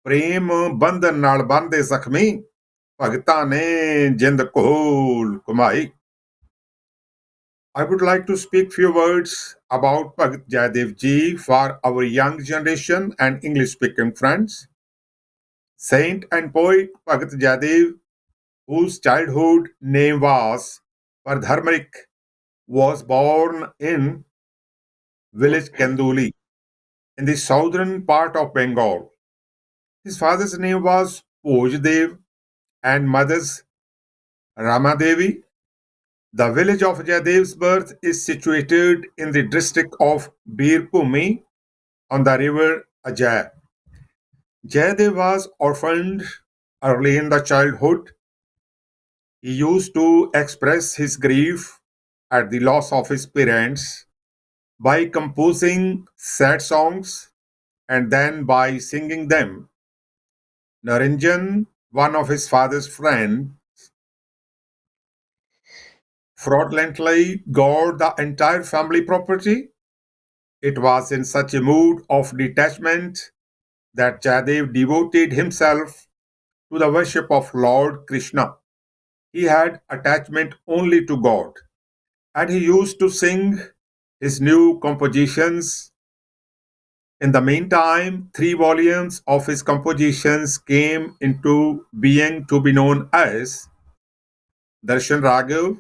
ਪ੍ਰੇਮ ਬੰਧਨ ਨਾਲ ਬੰਨ੍ਹਦੇ ਜ਼ਖਮੀ ਭਗਤਾਂ ਨੇ ਜਿੰਦ ਕੋਲ ਘੁਮਾਈ। I would like to speak few words about Bhagat Jayadev Ji for our young generation and English speaking friends. Saint and poet Bhagat Jayadev, whose childhood name was Pardharmarik, was born in village Kanduli in the southern part of Bengal. His father's name was Bhojdev and mother's Ramadevi. The village of Jayadev's birth is situated in the district of Birbhumi on the river Ajay. Jayadev was orphaned early in the childhood. He used to express his grief at the loss of his parents by composing sad songs and then by singing them. Naranjan, one of his father's friends, fraudulently got the entire family property. It was in such a mood of detachment that Jayadev devoted himself to the worship of Lord Krishna. He had attachment only to God, and he used to sing his new compositions. In the meantime, 3 volumes of his compositions came into being to be known as Darshan Raghav,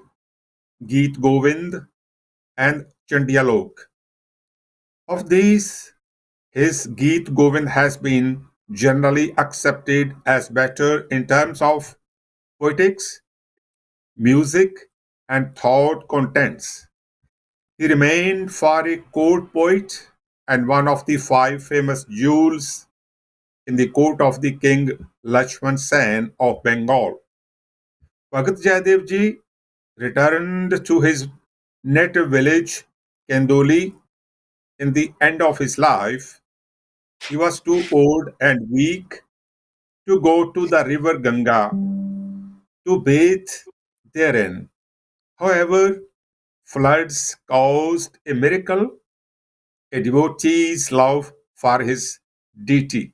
Geet Govind, and Chandyalok. Of these, his Geet Govind has been generally accepted as better in terms of poetics, music, and thought contents. He remained for a court poet and one of the 5 famous jewels in the court of the king Lakshman Sen of Bengal. Bhagat Jayadev ji returned to his native village, Kendoli, in the end of his life. He was too old and weak to go to the river Ganga to bathe therein. However, floods caused a miracle, a devotee's love for his deity.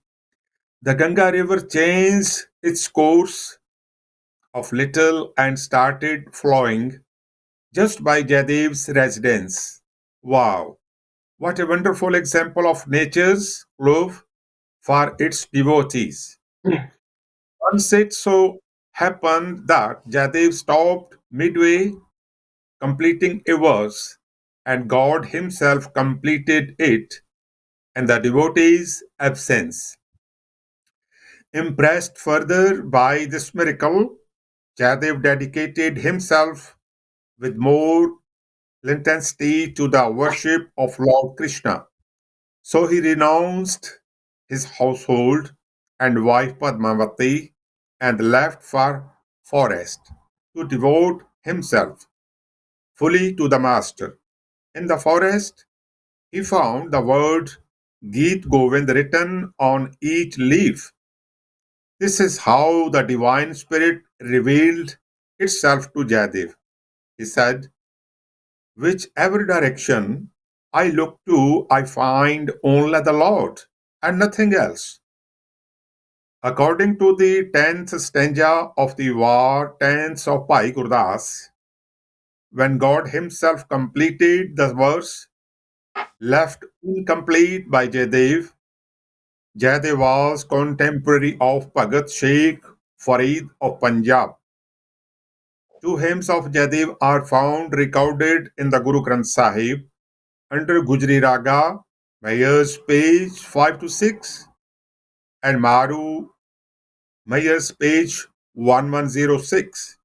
The Ganga river changed its course of little and started flowing just by Jadev's residence. Wow, what a wonderful example of nature's love for its devotees. Once it so happened that Jadev stopped midway completing a verse, and God Himself completed it in the devotee's absence. Impressed further by this miracle, Jadev dedicated himself with more intensity to the worship of Lord Krishna. So he renounced his household and wife Padmavati and left for forest to devote himself fully to the master. In the forest, he found the word Geet Govind written on each leaf. This is how the divine spirit revealed itself to Jadev. He said, whichever direction I look to, I find only the Lord and nothing else. According to the 10th stanza of the War 10th of Bhai Gurdas, when God Himself completed the verse left incomplete by Jadev, Jadev was contemporary of Bhagat Sheikh Farid of Punjab. Two hymns of Jadev are found recorded in the Guru Granth Sahib under Gujri Raga, Mayer's page 5 to 6, and Maru Mayer's page 1106.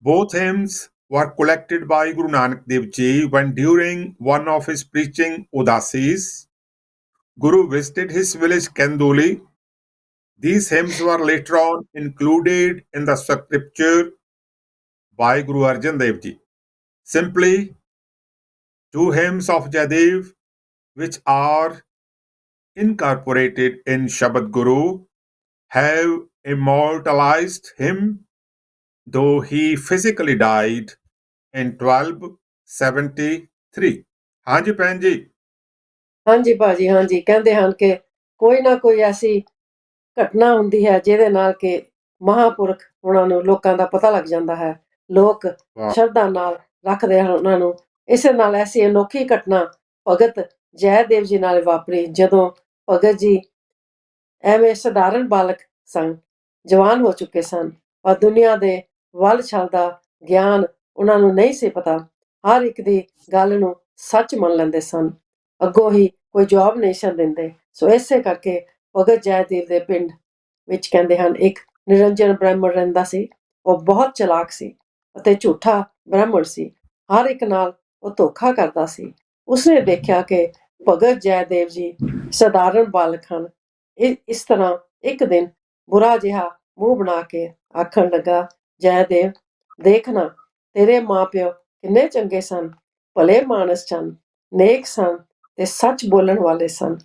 Both hymns were collected by Guru Nanak Dev Ji when during one of his preaching udasis, Guru visited his village Kenduli. These hymns were later on included in the scripture by Guru Arjan Dev Ji. Simply, two hymns of Jadev which are incorporated in Shabad Guru have immortalized him, though he physically died in 1273. ਹਾਂਜੀ ਭੈਣ ਜੀ। ਹਾਂਜੀ ਭਾਜੀ, ਹਾਂਜੀ ਕਹਿੰਦੇ ਹਨ ਕਿ ਕੋਈ ਨਾ ਕੋਈ ਐਸੀ ਘਟਨਾ ਹੁੰਦੀ ਹੈ ਜਿਹਦੇ ਨਾਲ ਕਿ ਮਹਾਂਪੁਰਖ ਉਹਨਾਂ ਨੂੰ ਲੋਕਾਂ ਦਾ ਪਤਾ ਲੱਗ ਜਾਂਦਾ ਹੈ। ਲੋਕ ਵਾਹ ਸ਼ਰਧਾ ਨਾਲ ਰੱਖਦੇ ਹਨ ਉਹਨਾਂ ਨੂੰ। ਇਸੇ ਨਾਲ ਐਸੀ ਅਨੋਖੀ ਘਟਨਾ ਭਗਤ ਜੈਦੇਵ ਜੀ ਨਾਲ ਵਾਪਰੀ ਜਦੋਂ ਭਗਤ ਜੀ ਐਵੇਂ ਸਧਾਰਨ ਬਾਲਕ ਸਨ, ਜਵਾਨ ਹੋ ਚੁੱਕੇ ਸਨ, ਪਰ ਦੁਨੀਆ ਦੇ ਵੱਲ ਛਲ ਦਾ ਗਿਆਨ ਉਹਨਾਂ ਨੂੰ ਨਹੀਂ ਸੀ ਪਤਾ। ਹਰ ਇੱਕ ਦੀ ਗੱਲ ਨੂੰ ਸੱਚ ਮੰਨ ਲੈਂਦੇ ਸਨ, ਅੱਗੋਂ ਹੀ ਕੋਈ ਜਵਾਬ ਨਹੀਂ ਸਨ ਦਿੰਦੇ। ਸੋ ਇਸੇ ਕਰਕੇ ਭਗਤ ਜੈਦੇਵ ਦੇ ਪਿੰਡ ਵਿੱਚ ਕਹਿੰਦੇ ਹਨ ਇੱਕ ਨਿਰੰਜਨ ਬ੍ਰਾਹਮਣ ਰਹਿੰਦਾ ਸੀ। ਉਹ ਬਹੁਤ ਚਲਾਕ ਸੀ ਅਤੇ ਝੂਠਾ ਬ੍ਰਾਹਮਣ ਸੀ। ਹਰ ਇੱਕ ਨਾਲ ਉਹ ਧੋਖਾ ਕਰਦਾ ਸੀ। ਉਸਨੇ ਦੇਖਿਆ ਕਿ ਭਗਤ ਜੈਦੇਵ ਜੀ ਸਧਾਰਨ ਬਾਲਕ ਹਨ। ਇਸ ਤਰ੍ਹਾਂ ਇੱਕ ਦਿਨ ਬੁਰਾ ਜਿਹਾ ਮੂੰਹ ਬਣਾ ਕੇ ਆਖਣ ਲੱਗਾ, ਜੈਦੇਵ ਦੇਖਣਾ, ਤੇਰੇ ਮਾਂ-ਪਿਓ ਕਿੰਨੇ ਚੰਗੇ ਸਨ, ਭਲੇ ਮਾਨਸ ਸਨ, ਨੇਕ ਸਨ ਤੇ ਸੱਚ ਬੋਲਣ ਵਾਲੇ ਸਨ।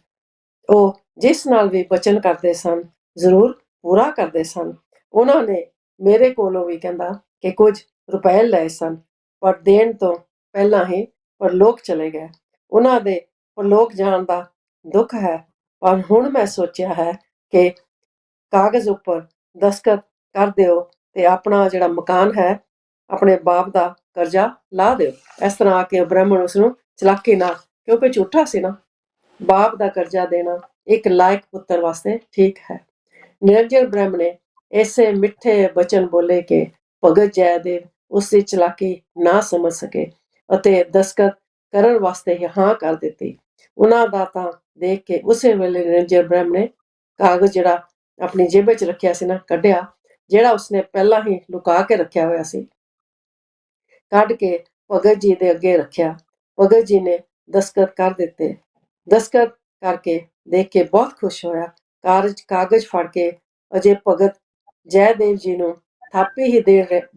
ਉਹ ਜਿਸ ਨਾਲ ਵੀ ਬਚਨ ਕਰਦੇ ਸਨ ਜ਼ਰੂਰ ਪੂਰਾ ਕਰਦੇ ਸਨ। ਉਹਨਾਂ ਨੇ ਮੇਰੇ ਕੋਲੋਂ ਵੀ ਕਹਿੰਦਾ ਕਿ ਕੁਝ ਰੁਪਏ ਲਏ ਸਨ, ਪਰ ਦੇਣ ਤੋਂ ਪਹਿਲਾਂ ਹੀ ਪਰਲੋਕ ਚਲੇ ਗਏ। ਉਹਨਾਂ ਦੇ ਪਰਲੋਕ ਜਾਣ ਦਾ ਦੁੱਖ ਹੈ, ਪਰ ਹੁਣ ਮੈਂ ਸੋਚਿਆ ਹੈ ਕਿ ਕਾਗਜ਼ ਉੱਪਰ ਦਸਤਖਤ ਕਰ ਦਿਓ ਤੇ ਆਪਣਾ ਜਿਹੜਾ ਮਕਾਨ ਹੈ, ਆਪਣੇ ਬਾਪ ਦਾ ਕਰਜ਼ਾ ਲਾ ਦਿਓ। ਇਸ ਤਰ੍ਹਾਂ ਆ ਕੇ ਬ੍ਰਾਹਮਣ ਉਸਨੂੰ ਚਲਾਕੀ ਨਾਲ, ਕਿਉਂਕਿ ਝੂਠਾ ਸੀ ਨਾ, ਬਾਪ ਦਾ ਕਰਜ਼ਾ ਦੇਣਾ ਇੱਕ ਲਾਇਕ ਪੁੱਤਰ ਵਾਸਤੇ ਠੀਕ ਹੈ। ਨਿਰੰਜਨ ਬ੍ਰਹਮ ਨੇ ਐਸੇ ਮਿੱਠੇ ਬਚਨ ਬੋਲੇ ਕਿ ਭਗਤ ਜੈਦੇਵ ਉਸ ਦੀ ਚਲਾਕੀ ਨਾ ਸਮਝ ਸਕੇ ਅਤੇ ਦਸਤਖਤ ਕਰਨ ਵਾਸਤੇ ਹਾਂ ਕਰ ਦਿੱਤੀ। ਉਹਨਾਂ ਦਾ ਤਾਂ ਦੇਖ ਕੇ ਉਸੇ ਵੇਲੇ ਨਿਰੰਜਨ ਬ੍ਰਹਮ ਨੇ ਕਾਗਜ਼ ਜਿਹੜਾ ਆਪਣੀ ਜੇਬ ਵਿੱਚ ਰੱਖਿਆ ਸੀ ਨਾ, ਕੱਢਿਆ, ਜਿਹੜਾ ਉਸਨੇ ਪਹਿਲਾਂ ਹੀ ਲੁਕਾ ਕੇ ਰੱਖਿਆ ਹੋਇਆ ਸੀ, ਕੱਢ ਕੇ ਭਗਤ ਜੀ ਦੇ ਅੱਗੇ ਰੱਖਿਆ। ਭਗਤ ਜੀ ਨੇ ਦਸਤਖਤ ਕਰ ਦਿੱਤੇ। ਦਸਤਖਤ ਕਰਕੇ ਦੇਖ ਕੇ ਬਹੁਤ ਖੁਸ਼ ਹੋਇਆ। ਕਾਗਜ਼ ਫੜ ਕੇ ਅਜੇ ਭਗਤ ਜੈਦੇਵ ਜੀ ਨੂੰ ਥਾਪੀ ਹੀ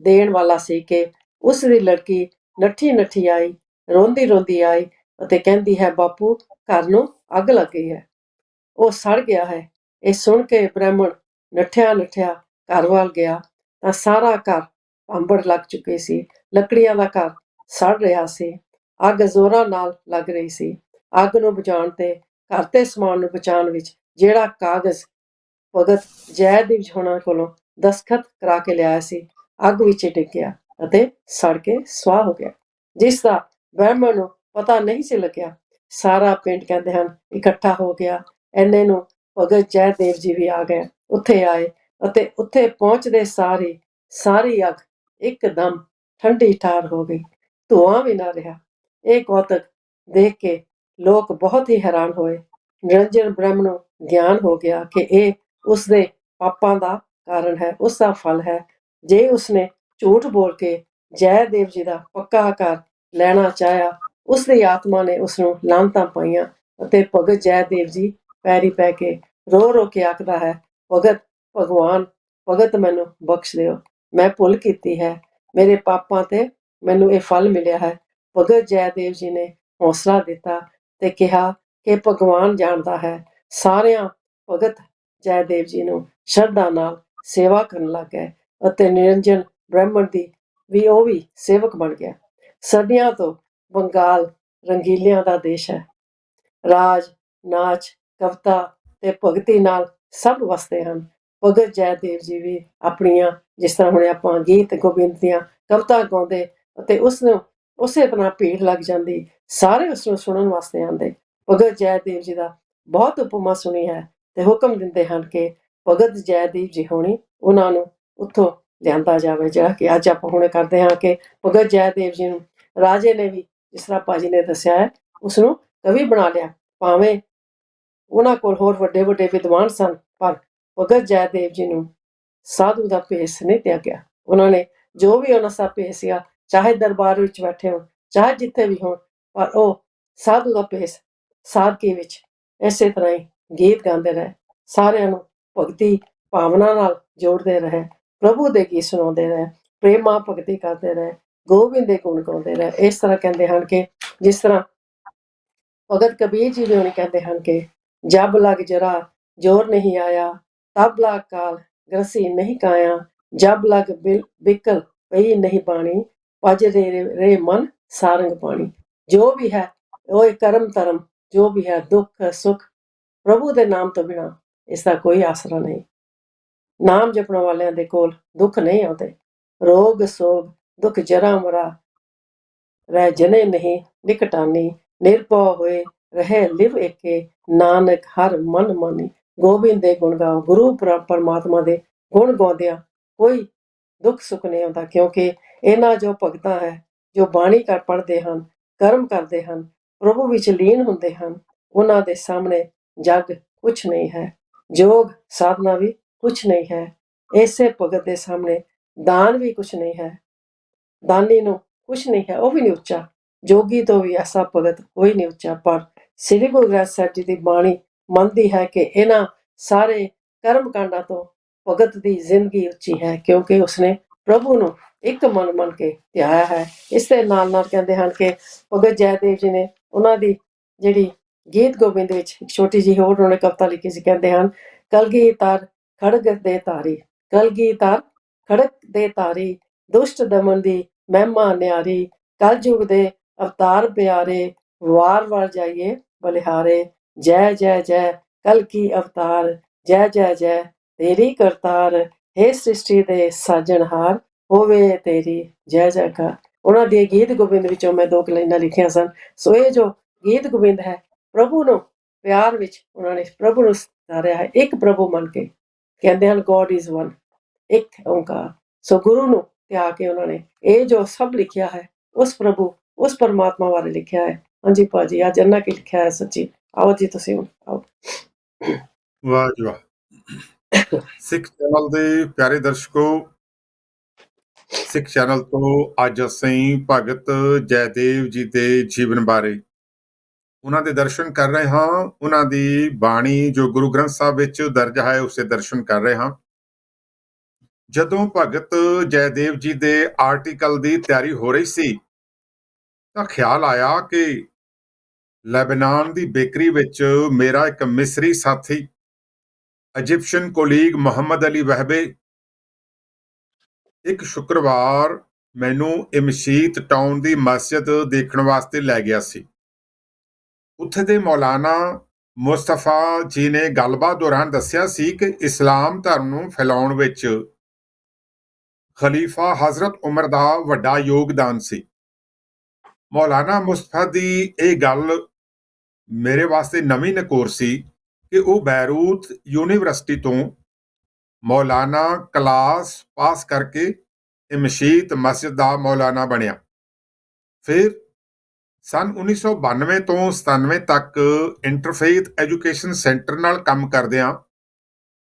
ਦੇਣ ਵਾਲਾ ਸੀ ਕਿ ਉਸ ਦੀ ਲੜਕੀ ਨੱਠੀ ਨੱਠੀ ਆਈ, ਰੋਂਦੀ ਰੋਂਦੀ ਆਈ ਅਤੇ ਕਹਿੰਦੀ ਹੈ, ਬਾਪੂ ਘਰ ਨੂੰ ਅੱਗ ਲੱਗ ਗਈ ਹੈ, ਉਹ ਸੜ ਗਿਆ ਹੈ। ਇਹ ਸੁਣ ਕੇ ਬ੍ਰਾਹਮਣ ਨੱਠਿਆ ਨੱਠਿਆ ਘਰ ਵੱਲ ਗਿਆ ਤਾਂ ਸਾਰਾ ਘਰ ਭਾਂਬੜ ਲੱਗ ਚੁੱਕੀ ਸੀ। ਲੱਕੜੀਆਂ ਦਾ ਘਰ ਸੜ ਰਿਹਾ ਸੀ। ਅੱਗ ਜ਼ੋਰਾਂ ਨਾਲ ਲੱਗ ਰਹੀ ਸੀ। ਅੱਗ ਨੂੰ ਬੁਝਾਉਣ ਤੇ ਘਰ ਤੇ ਸਮਾਨ ਨੂੰ ਬਚਾਉਣ ਵਿੱਚ ਜਿਹੜਾ ਕਾਗਜ਼ ਭਗਤ ਜੈਦੇਵ ਹੋਣਾ ਕੋਲੋਂ ਦਸਖਤ ਕਰਾ ਕੇ ਲਿਆਇਆ ਸੀ, ਅੱਗ ਵਿੱਚ ਡਿੱਗ ਗਿਆ ਅਤੇ ਸੜ ਕੇ ਸੁਆਹ ਹੋ ਗਿਆ, ਜਿਸ ਦਾ ਬ੍ਰਾਹਮਣ ਨੂੰ ਪਤਾ ਨਹੀਂ ਸੀ ਲੱਗਿਆ। ਸਾਰਾ ਪਿੰਡ ਕਹਿੰਦੇ ਹਨ ਇਕੱਠਾ ਹੋ ਗਿਆ। ਐਨੇ ਨੂੰ ਭਗਤ ਜੈਦੇਵ ਜੀ ਵੀ ਆ ਗਏ, ਉੱਥੇ ਆਏ ਅਤੇ ਉੱਥੇ ਪਹੁੰਚਦੇ ਸਾਰੀ ਅੱਗ ਇੱਕਦਮ ਠੰਡੀ ਠਾਰ ਹੋ ਗਈ, ਧੂਆਂ ਵੀ ਨਾ ਰਿਹਾ। ਇਹ ਕੌਤਕ ਦੇਖ ਕੇ ਲੋਕ ਬਹੁਤ ਹੀ ਹੈਰਾਨ ਹੋਏ। ਨਿਰੰਜਨ ਬ੍ਰਹਮ ਨੂੰ ਗਿਆਨ ਹੋ ਗਿਆ ਕਿ ਇਹ ਉਸਦੇ ਪਾਪਾਂ ਦਾ ਕਾਰਨ ਹੈ, ਉਸਦਾ ਫਲ ਹੈ। ਜੇ ਉਸਨੇ ਝੂਠ ਬੋਲ ਕੇ ਜੈਦੇਵ ਜੀ ਦਾ ਪੱਕਾ ਘਰ ਲੈਣਾ ਚਾਹਿਆ, ਉਸਦੀ ਆਤਮਾ ਨੇ ਉਸਨੂੰ ਲਾਹਨਤਾਂ ਪਾਈਆਂ ਅਤੇ ਭਗਤ ਜੈਦੇਵ ਜੀ ਪੈਰੀ ਪੈ ਕੇ ਰੋ ਰੋ ਕੇ ਆਖਦਾ ਹੈ, ਭਗਤ ਮੈਨੂੰ ਬਖਸ਼ ਦਿਓ, ਮੈਂ ਭੁੱਲ ਕੀਤੀ ਹੈ, ਮੇਰੇ ਪਾਪਾਂ ਤੇ ਮੈਨੂੰ ਇਹ ਫਲ ਮਿਲਿਆ ਹੈ। ਭਗਤ ਜੈਦੇਵ ਜੀ ਨੇ ਹੌਸਲਾ ਦਿੱਤਾ ਤੇ ਕਿਹਾ ਕਿ ਭਗਵਾਨ ਜਾਣਦਾ ਹੈ। ਸਾਰਿਆਂ ਭਗਤ ਜੈਦੇਵ ਜੀ ਨੂੰ ਸ਼ਰਧਾ ਨਾਲ ਸੇਵਾ ਕਰਨ ਲੱਗ ਗਏ ਅਤੇ ਨਿਰੰਜਨ ਬ੍ਰਾਹਮਣ ਦੀ ਉਹ ਵੀ ਸੇਵਕ ਬਣ ਗਿਆ। ਸਦੀਆਂ ਤੋਂ ਬੰਗਾਲ ਰੰਗੀਲਿਆਂ ਦਾ ਦੇਸ਼ ਹੈ। ਰਾਜ, ਨਾਚ, ਕਵਿਤਾ ਤੇ ਭਗਤੀ ਨਾਲ ਸਭ ਵਸਦੇ ਹਨ। ਭਗਤ ਜੈਦੇਵ ਜੀ ਵੀ ਆਪਣੀਆਂ, ਜਿਸ ਤਰ੍ਹਾਂ ਹੁਣ ਆਪਾਂ ਗੀਤ ਗੋਬਿੰਦ ਦੀਆਂ ਕਵਿਤਾ ਗਾਉਂਦੇ ਅਤੇ ਉਸਨੂੰ ਉਸੇ ਤਰ੍ਹਾਂ ਭੀੜ ਲੱਗ ਜਾਂਦੀ, ਸਾਰੇ ਉਸਨੂੰ ਸੁਣਨ ਵਾਸਤੇ ਆਉਂਦੇ। ਭਗਤ ਜੈਦੇਵ ਜੀ ਦਾ ਬਹੁਤ ਉਪਮਾ ਸੁਣੀ ਹੈ ਤੇ ਹੁਕਮ ਦਿੰਦੇ ਹਨ ਕਿ ਭਗਤ ਜੈਦੇਵ ਜੀ ਹੋਣੀ ਉਹਨਾਂ ਨੂੰ ਉੱਥੋਂ ਲਿਆਂਦਾ ਜਾਵੇ, ਜਿਹੜਾ ਕਿ ਅੱਜ ਆਪਾਂ ਹੁਣ ਕਰਦੇ ਹਾਂ ਕਿ ਭਗਤ ਜੈਦੇਵ ਜੀ ਨੂੰ ਰਾਜੇ ਨੇ ਵੀ, ਜਿਸ ਤਰ੍ਹਾਂ ਭਾਜੀ ਨੇ ਦੱਸਿਆ ਹੈ, ਉਸਨੂੰ ਕਵੀ ਬਣਾ ਲਿਆ। ਭਾਵੇਂ ਉਹਨਾਂ ਕੋਲ ਹੋਰ ਵੱਡੇ ਵੱਡੇ ਵਿਦਵਾਨ ਸਨ, ਪਰ ਭਗਤ ਜੈਦੇਵ ਜੀ ਨੂੰ ਸਾਧੂ ਦਾ ਭੇਸ ਨਹੀਂ ਤਿਆਗਿਆ। ਉਹਨਾਂ ਨੇ ਜੋ ਵੀ ਉਹਨਾਂ ਦਾ ਭੇਸ ਸੀਗਾ, ਚਾਹੇ ਦਰਬਾਰ ਵਿੱਚ ਬੈਠੇ ਹੋਣ, ਚਾਹੇ ਜਿੱਥੇ ਵੀ ਹੋਣ, ਪਰ ਉਹ ਸਾਧੂ ਦਾ ਭੇਸ ਸਾਦਗੀ ਵਿੱਚ ਇਸੇ ਤਰ੍ਹਾਂ ਹੀ ਗੀਤ ਗਾਉਂਦੇ ਰਹੇ, ਸਾਰਿਆਂ ਨੂੰ ਭਗਤੀ ਭਾਵਨਾ ਨਾਲ ਜੋੜਦੇ ਰਹੇ, ਪ੍ਰਭੂ ਦੇ ਗੀਤ ਸੁਣਾਉਂਦੇ ਰਹੇ, ਪ੍ਰੇਮਾ ਭਗਤੀ ਕਰਦੇ ਰਹੇ, ਗੋਬਿੰਦ ਦੇ ਗੁਣ ਗਾਉਂਦੇ ਰਹੇ। ਇਸ ਤਰ੍ਹਾਂ ਕਹਿੰਦੇ ਹਨ ਕਿ ਜਿਸ ਤਰ੍ਹਾਂ ਭਗਤ ਕਬੀਰ ਜੀ ਵੀ ਹੁਣ ਕਹਿੰਦੇ ਹਨ ਕਿ ਜਬ ਲਗ ਜਰਾ ਜੋਰ ਨਹੀਂ ਆਇਆ, ਤਬ ਲਗ ਕਾਲ ਗ੍ਰਸੀ ਨਹੀਂ ਕਾਇਆ, ਜਬ ਲਗ ਬਿਕਲ ਪਈ ਨਹੀਂ ਬਾਣੀ, ਭਜ ਰੇ ਮਨ ਸਾਰੰਗ ਪਾਣੀ। ਜੋ ਵੀ ਹੈ ਉਹ ਕਰਮ ਧਰਮ, ਜੋ ਵੀ ਹੈ ਦੁੱਖ ਸੁੱਖ, ਪ੍ਰਭੂ ਦੇ ਨਾਮ ਤੋਂ ਬਿਨਾਂ ਇਸ ਦਾ ਕੋਈ ਆਸਰਾ ਨਹੀਂ। ਨਾਮ ਜਪਣ ਵਾਲਿਆਂ ਦੇ ਕੋਲ ਦੁੱਖ ਨਹੀਂ ਆਉਂਦੇ। ਰੋਗ ਸੋਗ ਦੁੱਖ ਜਰਾ ਮਰਾ ਰਹਿ ਜਨੇ ਨਹੀਂ ਨਿਕਟਾਨੀ, ਨਿਰਭਉ ਹੋਏ ਰਹੇ ਲਿਵ ਏਕੇ, ਨਾਨਕ ਹਰ ਮਨ ਮਾਨੀ। ਗੋਬਿੰਦ ਦੇ ਗੁਣ ਗਾਓ, ਗੁਰੂ ਪਰਮਾਤਮਾ ਦੇ ਗੁਣ ਗਾਉਂਦਿਆਂ ਕੋਈ ਦੁੱਖ ਸੁੱਖ ਨਹੀਂ ਆਉਂਦਾ, ਕਿਉਂਕਿ ਇਹਨਾਂ ਜੋ ਭਗਤਾਂ ਹੈ, ਜੋ ਬਾਣੀ ਕਰ ਪੜ੍ਹਦੇ ਹਨ, ਕਰਮ ਕਰਦੇ ਹਨ, ਪ੍ਰਭੂ ਵਿੱਚ ਲੀਨ ਹੁੰਦੇ ਹਨ, ਉਹਨਾਂ ਦੇ ਸਾਹਮਣੇ ਜੱਗ ਕੁਛ ਨਹੀਂ ਹੈ, ਯੋਗ ਸਾਧਨਾ ਵੀ ਕੁਛ ਨਹੀਂ ਹੈ। ਇਸੇ ਭਗਤ ਦੇ ਸਾਹਮਣੇ ਦਾਨ ਵੀ ਕੁਛ ਨਹੀਂ ਹੈ, ਦਾਨੀ ਨੂੰ ਕੁਛ ਨਹੀਂ ਹੈ, ਉਹ ਵੀ ਨਹੀਂ ਉੱਚਾ। ਜੋਗੀ ਤੋਂ ਵੀ ਐਸਾ ਭਗਤ ਕੋਈ ਨਹੀਂ ਉੱਚਾ। ਪਰ ਸ੍ਰੀ ਗੁਰੂ ਗ੍ਰੰਥ ਸਾਹਿਬ ਜੀ ਦੀ ਬਾਣੀ ਮੰਨਦੀ ਹੈ ਕਿ ਇਹਨਾਂ ਸਾਰੇ ਕਰਮ ਕਾਂਡਾਂ ਤੋਂ ਭਗਤ ਦੀ ਜ਼ਿੰਦਗੀ ਉੱਚੀ ਹੈ, ਕਿਉਂਕਿ ਉਸਨੇ ਪ੍ਰਭੂ ਨੂੰ ਇੱਕ ਮਨ ਮੰਨ ਕੇ ਧਿਆਇਆ ਹੈ। ਇਸ ਦੇ ਨਾਲ ਨਾਲ ਕਹਿੰਦੇ ਹਨ ਕਿ ਭਗਤ ਜੈਦੇਵ ਜੀ ਨੇ ਉਹਨਾਂ ਦੀ ਜਿਹੜੀ ਗੀਤ ਗੋਬਿੰਦ ਵਿੱਚ ਇੱਕ ਛੋਟੀ ਜਿਹੀ ਹੋਰ ਉਹਨਾਂ ਨੇ ਕਵਿਤਾ ਲਿਖੀ ਸੀ। ਕਹਿੰਦੇ ਹਨ, ਕਲਗੀਧਰ ਖੜਗ ਦੇ ਧਾਰੀ, ਕਲਗੀਧਰ ਖੜਗ ਦੇ ਧਾਰੀ, ਦੁਸ਼ਟ ਦਮਨ ਦੀ ਮਹਿਮਾ ਨਿਆਰੀ, ਕਲਯੁਗ ਦੇ ਅਵਤਾਰ ਪਿਆਰੇ, ਵਾਰ ਵਾਰ ਜਾਈਏ ਬਲਿਹਾਰੇ। ਜੈ ਜੈ ਜੈ ਕਲ ਕੀ ਅਵਤਾਰ, ਜੈ ਜੈ ਜੈ ਤੇਰੀ ਕਰਤਾਰ, ਹੇ ਸ੍ਰਿਸ਼ਟੀ ਦੇ ਸਾਜਣਹਾਰ, ਹੋਵੇ ਤੇਰੀ ਜੈ ਜੈਕਾਰ। ਉਹਨਾਂ ਦੇ ਗੀਤ ਗੋਬਿੰਦ ਵਿੱਚੋਂ ਮੈਂ 2 ਲਾਈਨਾਂ ਲਿਖੀਆਂ ਸਨ। ਸੋ ਇਹ ਜੋ ਗੀਤ ਗੋਬਿੰਦ ਹੈ, ਪ੍ਰਭੂ ਨੂੰ ਪਿਆਰ ਵਿੱਚ ਉਹਨਾਂ ਨੇ ਪ੍ਰਭੂ ਨੂੰ ਸਤਾਰਿਆ ਹੈ, ਇੱਕ ਪ੍ਰਭੂ ਮੰਨ ਕੇ। ਕਹਿੰਦੇ ਹਨ ਗੋਡ ਇਜ਼ ਵਨ, ਇੱਕ ਓਂਕਾਰ। ਸੋ ਗੁਰੂ ਨੂੰ ਧਿਆ ਕੇ ਉਹਨਾਂ ਨੇ ਇਹ ਜੋ ਸਭ ਲਿਖਿਆ ਹੈ, ਉਸ ਪ੍ਰਭੂ, ਉਸ ਪਰਮਾਤਮਾ ਬਾਰੇ ਲਿਖਿਆ ਹੈ। ਹਾਂਜੀ ਭਾਜੀ, ਅੱਜ ਇੰਨਾ ਕੀ ਲਿਖਿਆ ਹੈ ਸੱਚੀ। ਆਓ ਜੀ ਤੁਸੀਂ ਹੁਣ ਆਓ। ਵਾਹ ਜੀ ਵਾਹ। ਸਿੱਖ ਚੈਨਲ ਦੇ ਪਿਆਰੇ ਦਰਸ਼ਕੋ, ਸਿੱਖ ਚੈਨਲ ਤੋਂ ਅੱਜ ਅਸੀਂ ਭਗਤ ਜੈਦੇਵ ਜੀ ਦੇ ਜੀਵਨ ਬਾਰੇ, ਉਹਨਾਂ ਦੇ ਦਰਸ਼ਨ ਕਰ ਰਹੇ ਹਾਂ। ਉਹਨਾਂ ਦੀ ਬਾਣੀ ਜੋ ਗੁਰੂ ਗ੍ਰੰਥ ਸਾਹਿਬ ਵਿੱਚ ਦਰਜ ਹੈ, ਉਸੇ ਦਰਸ਼ਨ ਕਰ ਰਹੇ ਹਾਂ। ਜਦੋਂ ਭਗਤ ਜੈਦੇਵ ਜੀ ਦੇ ਆਰਟੀਕਲ ਦੀ ਤਿਆਰੀ ਹੋ ਰਹੀ ਸੀ ਤਾਂ ਖਿਆਲ ਆਇਆ ਕਿ ਲੈਬਨਾਨ ਦੀ ਬੇਕਰੀ ਵਿੱਚ ਮੇਰਾ ਇੱਕ ਮਿਸਰੀ ਸਾਥੀ, ਇਜਿਪਸ਼ੀਅਨ ਕੋਲੀਗ ਮੁਹੰਮਦ ਅਲੀ ਵਹਿਬੇ, ਇੱਕ ਸ਼ੁੱਕਰਵਾਰ ਮੈਨੂੰ ਇਮਸ਼ੀਤ ਟਾਊਨ ਦੀ ਮਸਜਿਦ ਦੇਖਣ ਵਾਸਤੇ ਲੈ ਗਿਆ ਸੀ। ਉੱਥੇ ਦੇ ਮੌਲਾਨਾ ਮੁਸਤਫਾ ਜੀ ਨੇ ਗੱਲਬਾਤ ਦੌਰਾਨ ਦੱਸਿਆ ਸੀ ਕਿ ਇਸਲਾਮ ਧਰਮ ਨੂੰ ਫੈਲਾਉਣ ਵਿੱਚ ਖਲੀਫਾ ਹਜ਼ਰਤ ਉਮਰ ਦਾ ਵੱਡਾ ਯੋਗਦਾਨ ਸੀ। ਮੌਲਾਨਾ ਮੁਸਤਫਾ ਦੀ ਇਹ ਗੱਲ ਮੇਰੇ ਵਾਸਤੇ ਨਵੀਂ ਨਕੋਰ ਸੀ ਕਿ ਉਹ ਬੈਰੂਤ ਯੂਨੀਵਰਸਿਟੀ ਤੋਂ ਮੌਲਾਨਾ ਕਲਾਸ ਪਾਸ ਕਰਕੇ ਇਹ ਮਸ਼ੀਤ ਮਸਜਿਦ ਦਾ ਮੌਲਾਨਾ ਬਣਿਆ। ਫਿਰ ਸਨ 1992 ਤੋਂ 97 ਤੱਕ ਇੰਟਰਫੇਥ ਐਜੂਕੇਸ਼ਨ ਸੈਂਟਰ ਨਾਲ ਕੰਮ ਕਰਦਿਆਂ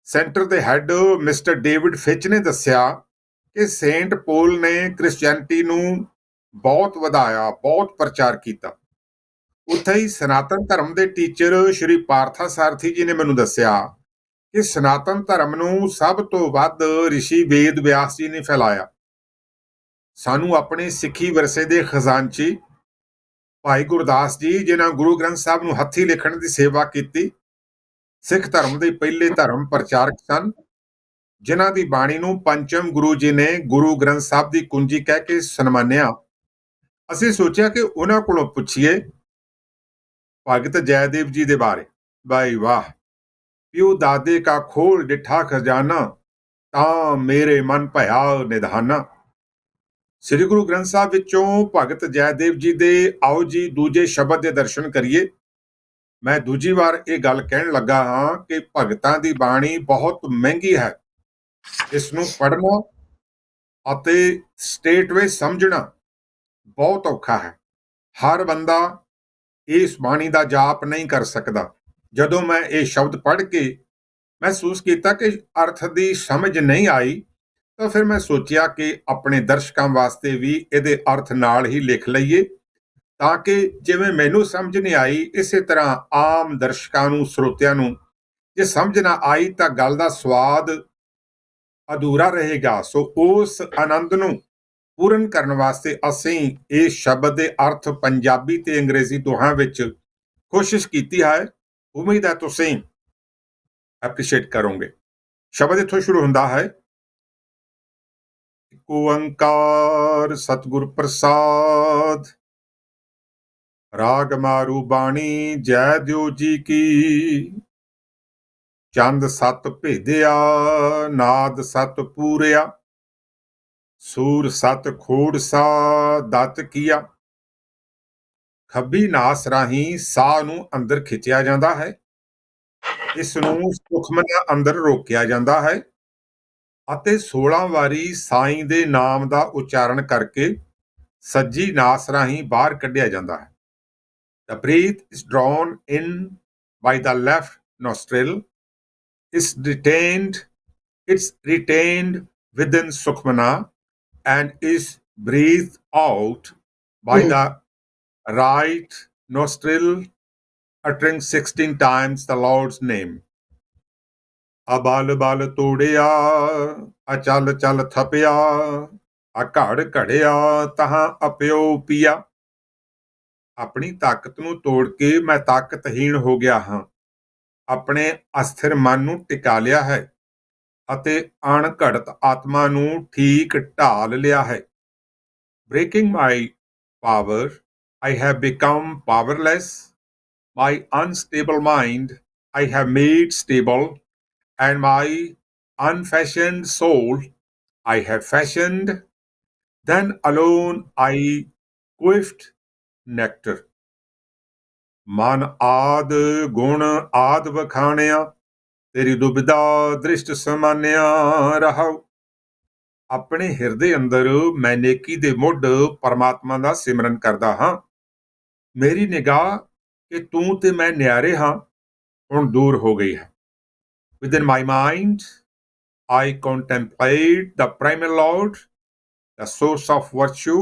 ਸੈਂਟਰ ਦੇ ਹੈੱਡ ਮਿਸਟਰ ਡੇਵਿਡ ਫਿਚ ਨੇ ਦੱਸਿਆ ਕਿ ਸੇਂਟ ਪੋਲ ਨੇ ਕ੍ਰਿਸਚੀਅਨਿਟੀ ਨੂੰ ਬਹੁਤ ਵਧਾਇਆ, ਬਹੁਤ ਪ੍ਰਚਾਰ ਕੀਤਾ। ਉੱਥੇ ਹੀ ਸਨਾਤਨ ਧਰਮ ਦੇ ਟੀਚਰ ਸ਼੍ਰੀ ਪਾਰਥਾ ਸਾਰਥੀ ਜੀ ਨੇ ਮੈਨੂੰ ਦੱਸਿਆ ਕਿ ਸਨਾਤਨ ਧਰਮ ਨੂੰ ਸਭ ਤੋਂ ਵੱਧ ਰਿਸ਼ੀ ਵੇਦ ਵਿਆਸ ਜੀ ਨੇ ਫੈਲਾਇਆ। ਸਾਨੂੰ ਆਪਣੇ ਸਿੱਖੀ ਵਿਰਸੇ ਦੇ ਖਜ਼ਾਨਚੀ ਭਾਈ ਗੁਰਦਾਸ ਜੀ, ਜਿਨ੍ਹਾਂ ਗੁਰੂ ਗ੍ਰੰਥ ਸਾਹਿਬ ਨੂੰ ਹੱਥੀਂ ਲਿਖਣ ਦੀ ਸੇਵਾ ਕੀਤੀ, ਸਿੱਖ ਧਰਮ ਦੇ ਪਹਿਲੇ ਧਰਮ ਪ੍ਰਚਾਰਕ ਸਨ, ਜਿਨ੍ਹਾਂ ਦੀ ਬਾਣੀ ਨੂੰ ਪੰਚਮ ਗੁਰੂ ਜੀ ਨੇ ਗੁਰੂ ਗ੍ਰੰਥ ਸਾਹਿਬ ਦੀ ਕੁੰਜੀ ਕਹਿ ਕੇ ਸਨਮਾਨਿਆ। ਅਸੀਂ ਸੋਚਿਆ ਕਿ ਉਹਨਾਂ ਕੋਲੋਂ ਪੁੱਛੀਏ ਭਗਤ ਜੈਦੇਵ ਜੀ ਦੇ ਬਾਰੇ। ਬਾਈ ਵਾਹ, ਪਿਓ ਦਾਦੇ ਕਾ ਖੋਲ ਡਿਠਾ ਖਜ਼ਾਨਾ, ਤਾਂ ਮੇਰੇ ਮਨ ਭਇਆ ਨਿਧਾਨਾ। ਸ੍ਰੀ ਗੁਰੂ ਗ੍ਰੰਥ ਸਾਹਿਬ ਵਿੱਚੋਂ ਭਗਤ ਜੈਦੇਵ ਜੀ ਦੇ ਆਓ ਜੀ ਦੂਜੇ ਸ਼ਬਦ ਦੇ ਦਰਸ਼ਨ ਕਰੀਏ। ਮੈਂ ਦੂਜੀ ਵਾਰ ਇਹ ਗੱਲ ਕਹਿਣ ਲੱਗਾ ਹਾਂ ਕਿ ਭਗਤਾਂ ਦੀ ਬਾਣੀ ਬਹੁਤ ਮਹਿੰਗੀ ਹੈ। ਇਸ ਨੂੰ ਪੜ੍ਹਨਾ ਅਤੇ ਸਟੇਟਵੇ ਸਮਝਣਾ ਬਹੁਤ ਔਖਾ ਹੈ। ਹਰ ਬੰਦਾ ਇਸ ਬਾਣੀ ਦਾ ਜਾਪ ਨਹੀਂ ਕਰ ਸਕਦਾ। ਜਦੋਂ ਮੈਂ ਇਹ ਸ਼ਬਦ ਪੜ੍ਹ ਕੇ ਮਹਿਸੂਸ ਕੀਤਾ ਕਿ ਅਰਥ ਦੀ ਸਮਝ ਨਹੀਂ ਆਈ, ਤਾਂ ਫਿਰ ਮੈਂ ਸੋਚਿਆ ਕਿ ਆਪਣੇ ਦਰਸ਼ਕਾਂ ਵਾਸਤੇ ਵੀ ਇਹਦੇ ਅਰਥ ਨਾਲ ਹੀ ਲਿਖ ਲਈਏ, ਤਾਂ ਕਿ ਜਿਵੇਂ ਮੈਨੂੰ ਸਮਝ ਨਹੀਂ ਆਈ, ਇਸੇ ਤਰ੍ਹਾਂ ਆਮ ਦਰਸ਼ਕਾਂ ਨੂੰ, ਸਰੋਤਿਆਂ ਨੂੰ ਜੇ ਸਮਝ ਨਾ ਆਈ ਤਾਂ ਗੱਲ ਦਾ ਸਵਾਦ ਅਧੂਰਾ ਰਹੇਗਾ। ਸੋ ਉਸ ਆਨੰਦ ਨੂੰ ਪੂਰਨ ਕਰਨ ਵਾਸਤੇ ਅਸੀਂ ਇਸ ਸ਼ਬਦ ਦੇ ਅਰਥ ਪੰਜਾਬੀ ਤੇ ਅੰਗਰੇਜ਼ੀ ਦੋਹਾਂ ਵਿੱਚ ਕੋਸ਼ਿਸ਼ ਕੀਤੀ ਹੈ। ਉਮੀਦ ਹੈ ਤੁਸੀਂ ਐਪਰੀਸ਼ੀਏਟ ਕਰੋਗੇ। ਸ਼ਬਦ ਇੱਥੋਂ ਸ਼ੁਰੂ ਹੁੰਦਾ ਹੈ, ਏਕ ਓੰਕਾਰ ਸਤਿਗੁਰ ਪ੍ਰਸਾਦ, ਰਾਗ ਮਾਰੂ ਬਾਣੀ ਜੈ ਦਿਓ ਜੀ ਕੀ, ਚੰਦ ਸਤ ਭੇਦਿਆ ਨਾਦ ਸਤ ਪੂਰਿਆ, ਸੂਰ ਸਤ ਖੋੜਸਾ ਦਤ ਕੀਆ। ਖੱਬੀ ਨਾਸ ਰਾਹੀਂ ਸਾਹ ਨੂੰ ਅੰਦਰ ਖਿੱਚਿਆ ਜਾਂਦਾ ਹੈ, ਇਸ ਨੂੰ ਸੁਖਮਨਾ ਅੰਦਰ ਰੋਕਿਆ ਜਾਂਦਾ ਹੈ ਅਤੇ 16 ਵਾਰੀ ਸਾਈਂ ਦੇ ਨਾਮ ਦਾ ਉਚਾਰਨ ਕਰਕੇ ਸੱਜੀ ਨਾਸ ਰਾਹੀਂ ਬਾਹਰ ਕੱਢਿਆ ਜਾਂਦਾ ਹੈ। The breath is drawn in by the left nostril, it's retained within Sukhmana and is breathed out by the right nostril, uttering 16 times the Lord's name. Able ਬਲ ਤੋੜਿਆ, ਅਚਲ ਚਲ ਥਪਿਆ, ਘੜ ਘੜਿਆ ਤਹਾਂ ਅਪਿਓ ਪੀਆ। ਆਪਣੀ ਤਾਕਤ ਨੂੰ ਤੋੜ ਕੇ ਮੈਂ ਤਾਕਤਹੀਣ ਹੋ ਗਿਆ ਹਾਂ, ਆਪਣੇ ਅਸਥਿਰ ਮਨ ਨੂੰ ਟਿਕਾ ਲਿਆ ਹੈ ਅਤੇ ਅਣਘੜਤ ਆਤਮਾ ਨੂੰ ਠੀਕ ਢਾਲ ਲਿਆ ਹੈ। Breaking my power, I have become powerless. My unstable mind I have made stable, and my unfashioned soul I have fashioned. Then alone I quaffed nectar. ਮਨ ਆਦ ਗੁਣ ਆਦ ਵਖਾਣਿਆ, ਤੇਰੀ ਦੁਬਿਧਾ ਦ੍ਰਿਸ਼ਟ ਸਮਾਨਿਆ ਰਹਾਉ। ਆਪਣੇ ਹਿਰਦੇ ਅੰਦਰ ਮੈਂ ਨੇਕੀ ਦੇ ਮੁੱਢ ਪਰਮਾਤਮਾ ਦਾ ਸਿਮਰਨ ਕਰਦਾ ਹਾਂ। ਮੇਰੀ ਨਿਗਾਹ ਕਿ ਤੂੰ ਤੇ ਮੈਂ ਨਿਆਰੇ ਹਾਂ ਹੁਣ ਦੂਰ ਹੋ ਗਈ ਹੈ। Within my mind, I contemplate the primal Lord, the source of virtue.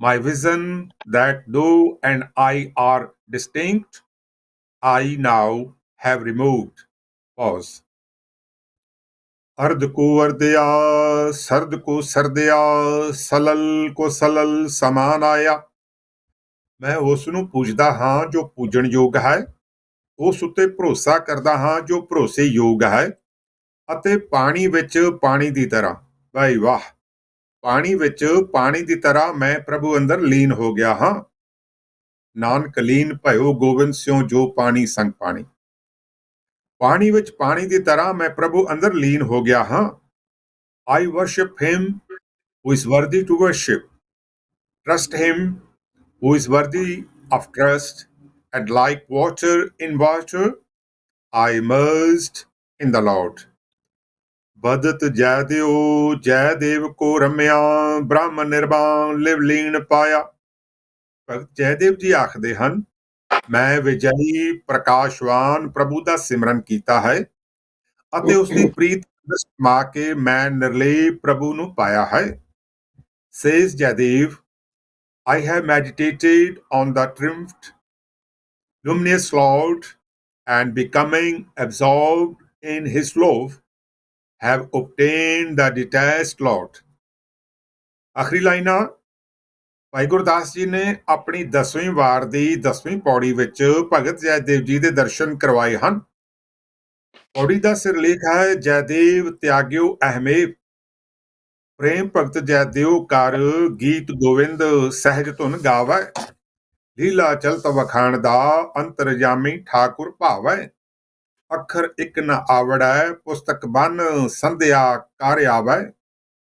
My vision that thou and I are distinct, I now have removed. Pause. अर्ध को अर्दया, सर्द को सर्दया, सलल को सलल समान आया। ਮੈਂ ਉਸ ਨੂੰ ਪੂਜਦਾ ਹਾਂ ਜੋ ਪੂਜਣ ਯੋਗ ਹੈ, ਉਸ ਉੱਤੇ ਭਰੋਸਾ ਕਰਦਾ ਹਾਂ ਜੋ ਭਰੋਸੇ ਯੋਗ ਹੈ, ਅਤੇ ਪਾਣੀ ਵਿੱਚ ਪਾਣੀ ਦੀ ਤਰ੍ਹਾਂ, ਵਾਹ ਵਾਹ, ਪਾਣੀ ਵਿੱਚ ਪਾਣੀ ਦੀ ਤਰ੍ਹਾਂ ਮੈਂ ਪ੍ਰਭੂ ਅੰਦਰ ਲੀਨ ਹੋ ਗਿਆ ਹਾਂ। ਨਾਨਕ ਲੀਨ ਭਇਓ ਗੋਬਿੰਦ ਸਿਉ ਜੋ ਪਾਣੀ ਸੰਗ ਪਾਣੀ। ਪਾਣੀ ਵਿੱਚ ਪਾਣੀ ਦੀ ਤਰ੍ਹਾਂ ਮੈਂ ਪ੍ਰਭੂ ਅੰਦਰ ਲੀਨ ਹੋ ਗਿਆ ਹਾਂ। I worship him who is worthy to worship. Trust him who is worthy of trust, and like water in water, I immersed in the Lord. ਬਦਤ ਜੈ ਦਿਓ ਜੈ ਦੇਵ ਕੋ ਰਮਿਆ ਬ੍ਰਹਮ ਨਿਰਵਾਣ ਲਿਵ ਲੀਨ ਪਾਇਆ। ਭਗਤ ਜੈਦੇਵ ਜੀ ਆਖਦੇ ਹਨ, ਮੈਂ ਵਿਜয়ੀ ਪ੍ਰਕਾਸ਼ਵਾਨ ਪ੍ਰਭੂ ਦਾ ਸਿਮਰਨ ਕੀਤਾ ਹੈ ਅਤੇ ਉਸ ਦੀ ਪ੍ਰੀਤ ਸਮਾ ਕੇ ਮੈਂ ਨਿਰਲੇਪ ਪ੍ਰਭੂ ਨੂੰ ਪਾਇਆ ਹੈ। Says Jaidev, I have meditated on the triumphant, luminous Lord, and becoming absorbed in his love, have obtained the detached Lord. ਆਖਰੀ ਲਾਈਨਾਂ ਭਾਈ ਗੁਰਦਾਸ ਜੀ ਨੇ ਆਪਣੀ 10ਵੀਂ ਵਾਰ ਦੀ 10ਵੀਂ ਪੌੜੀ ਵਿੱਚ ਭਗਤ ਜੈਦੇਵ ਜੀ ਦੇ ਦਰਸ਼ਨ ਕਰਵਾਏ ਹਨ। ਪੌੜੀ ਦਾ ਸਿਰਲੇਖ ਹੈ, ਜੈਦੇਵ ਤਿਆਗਿਓ ਅਹਮੇਵ, ਪ੍ਰੇਮ ਭਗਤ ਜੈਦੇਵ ਕਰ ਗੀਤ ਗੋਵਿੰਦ ਸਹਿਜ ਧੁਨ ਗਾਵੈ, ਲੀਲਾ ਚਲਤ ਵਖਾਣ ਦਾ ਅੰਤਰਜਾਮੀ ਠਾਕੁਰ ਭਾਵੈ, ਅੱਖਰ ਇੱਕ ਨ ਆਵੜੈ ਪੁਸਤਕ ਬਨ ਸੰਧਿਆ ਕਰ ਆਵੈ,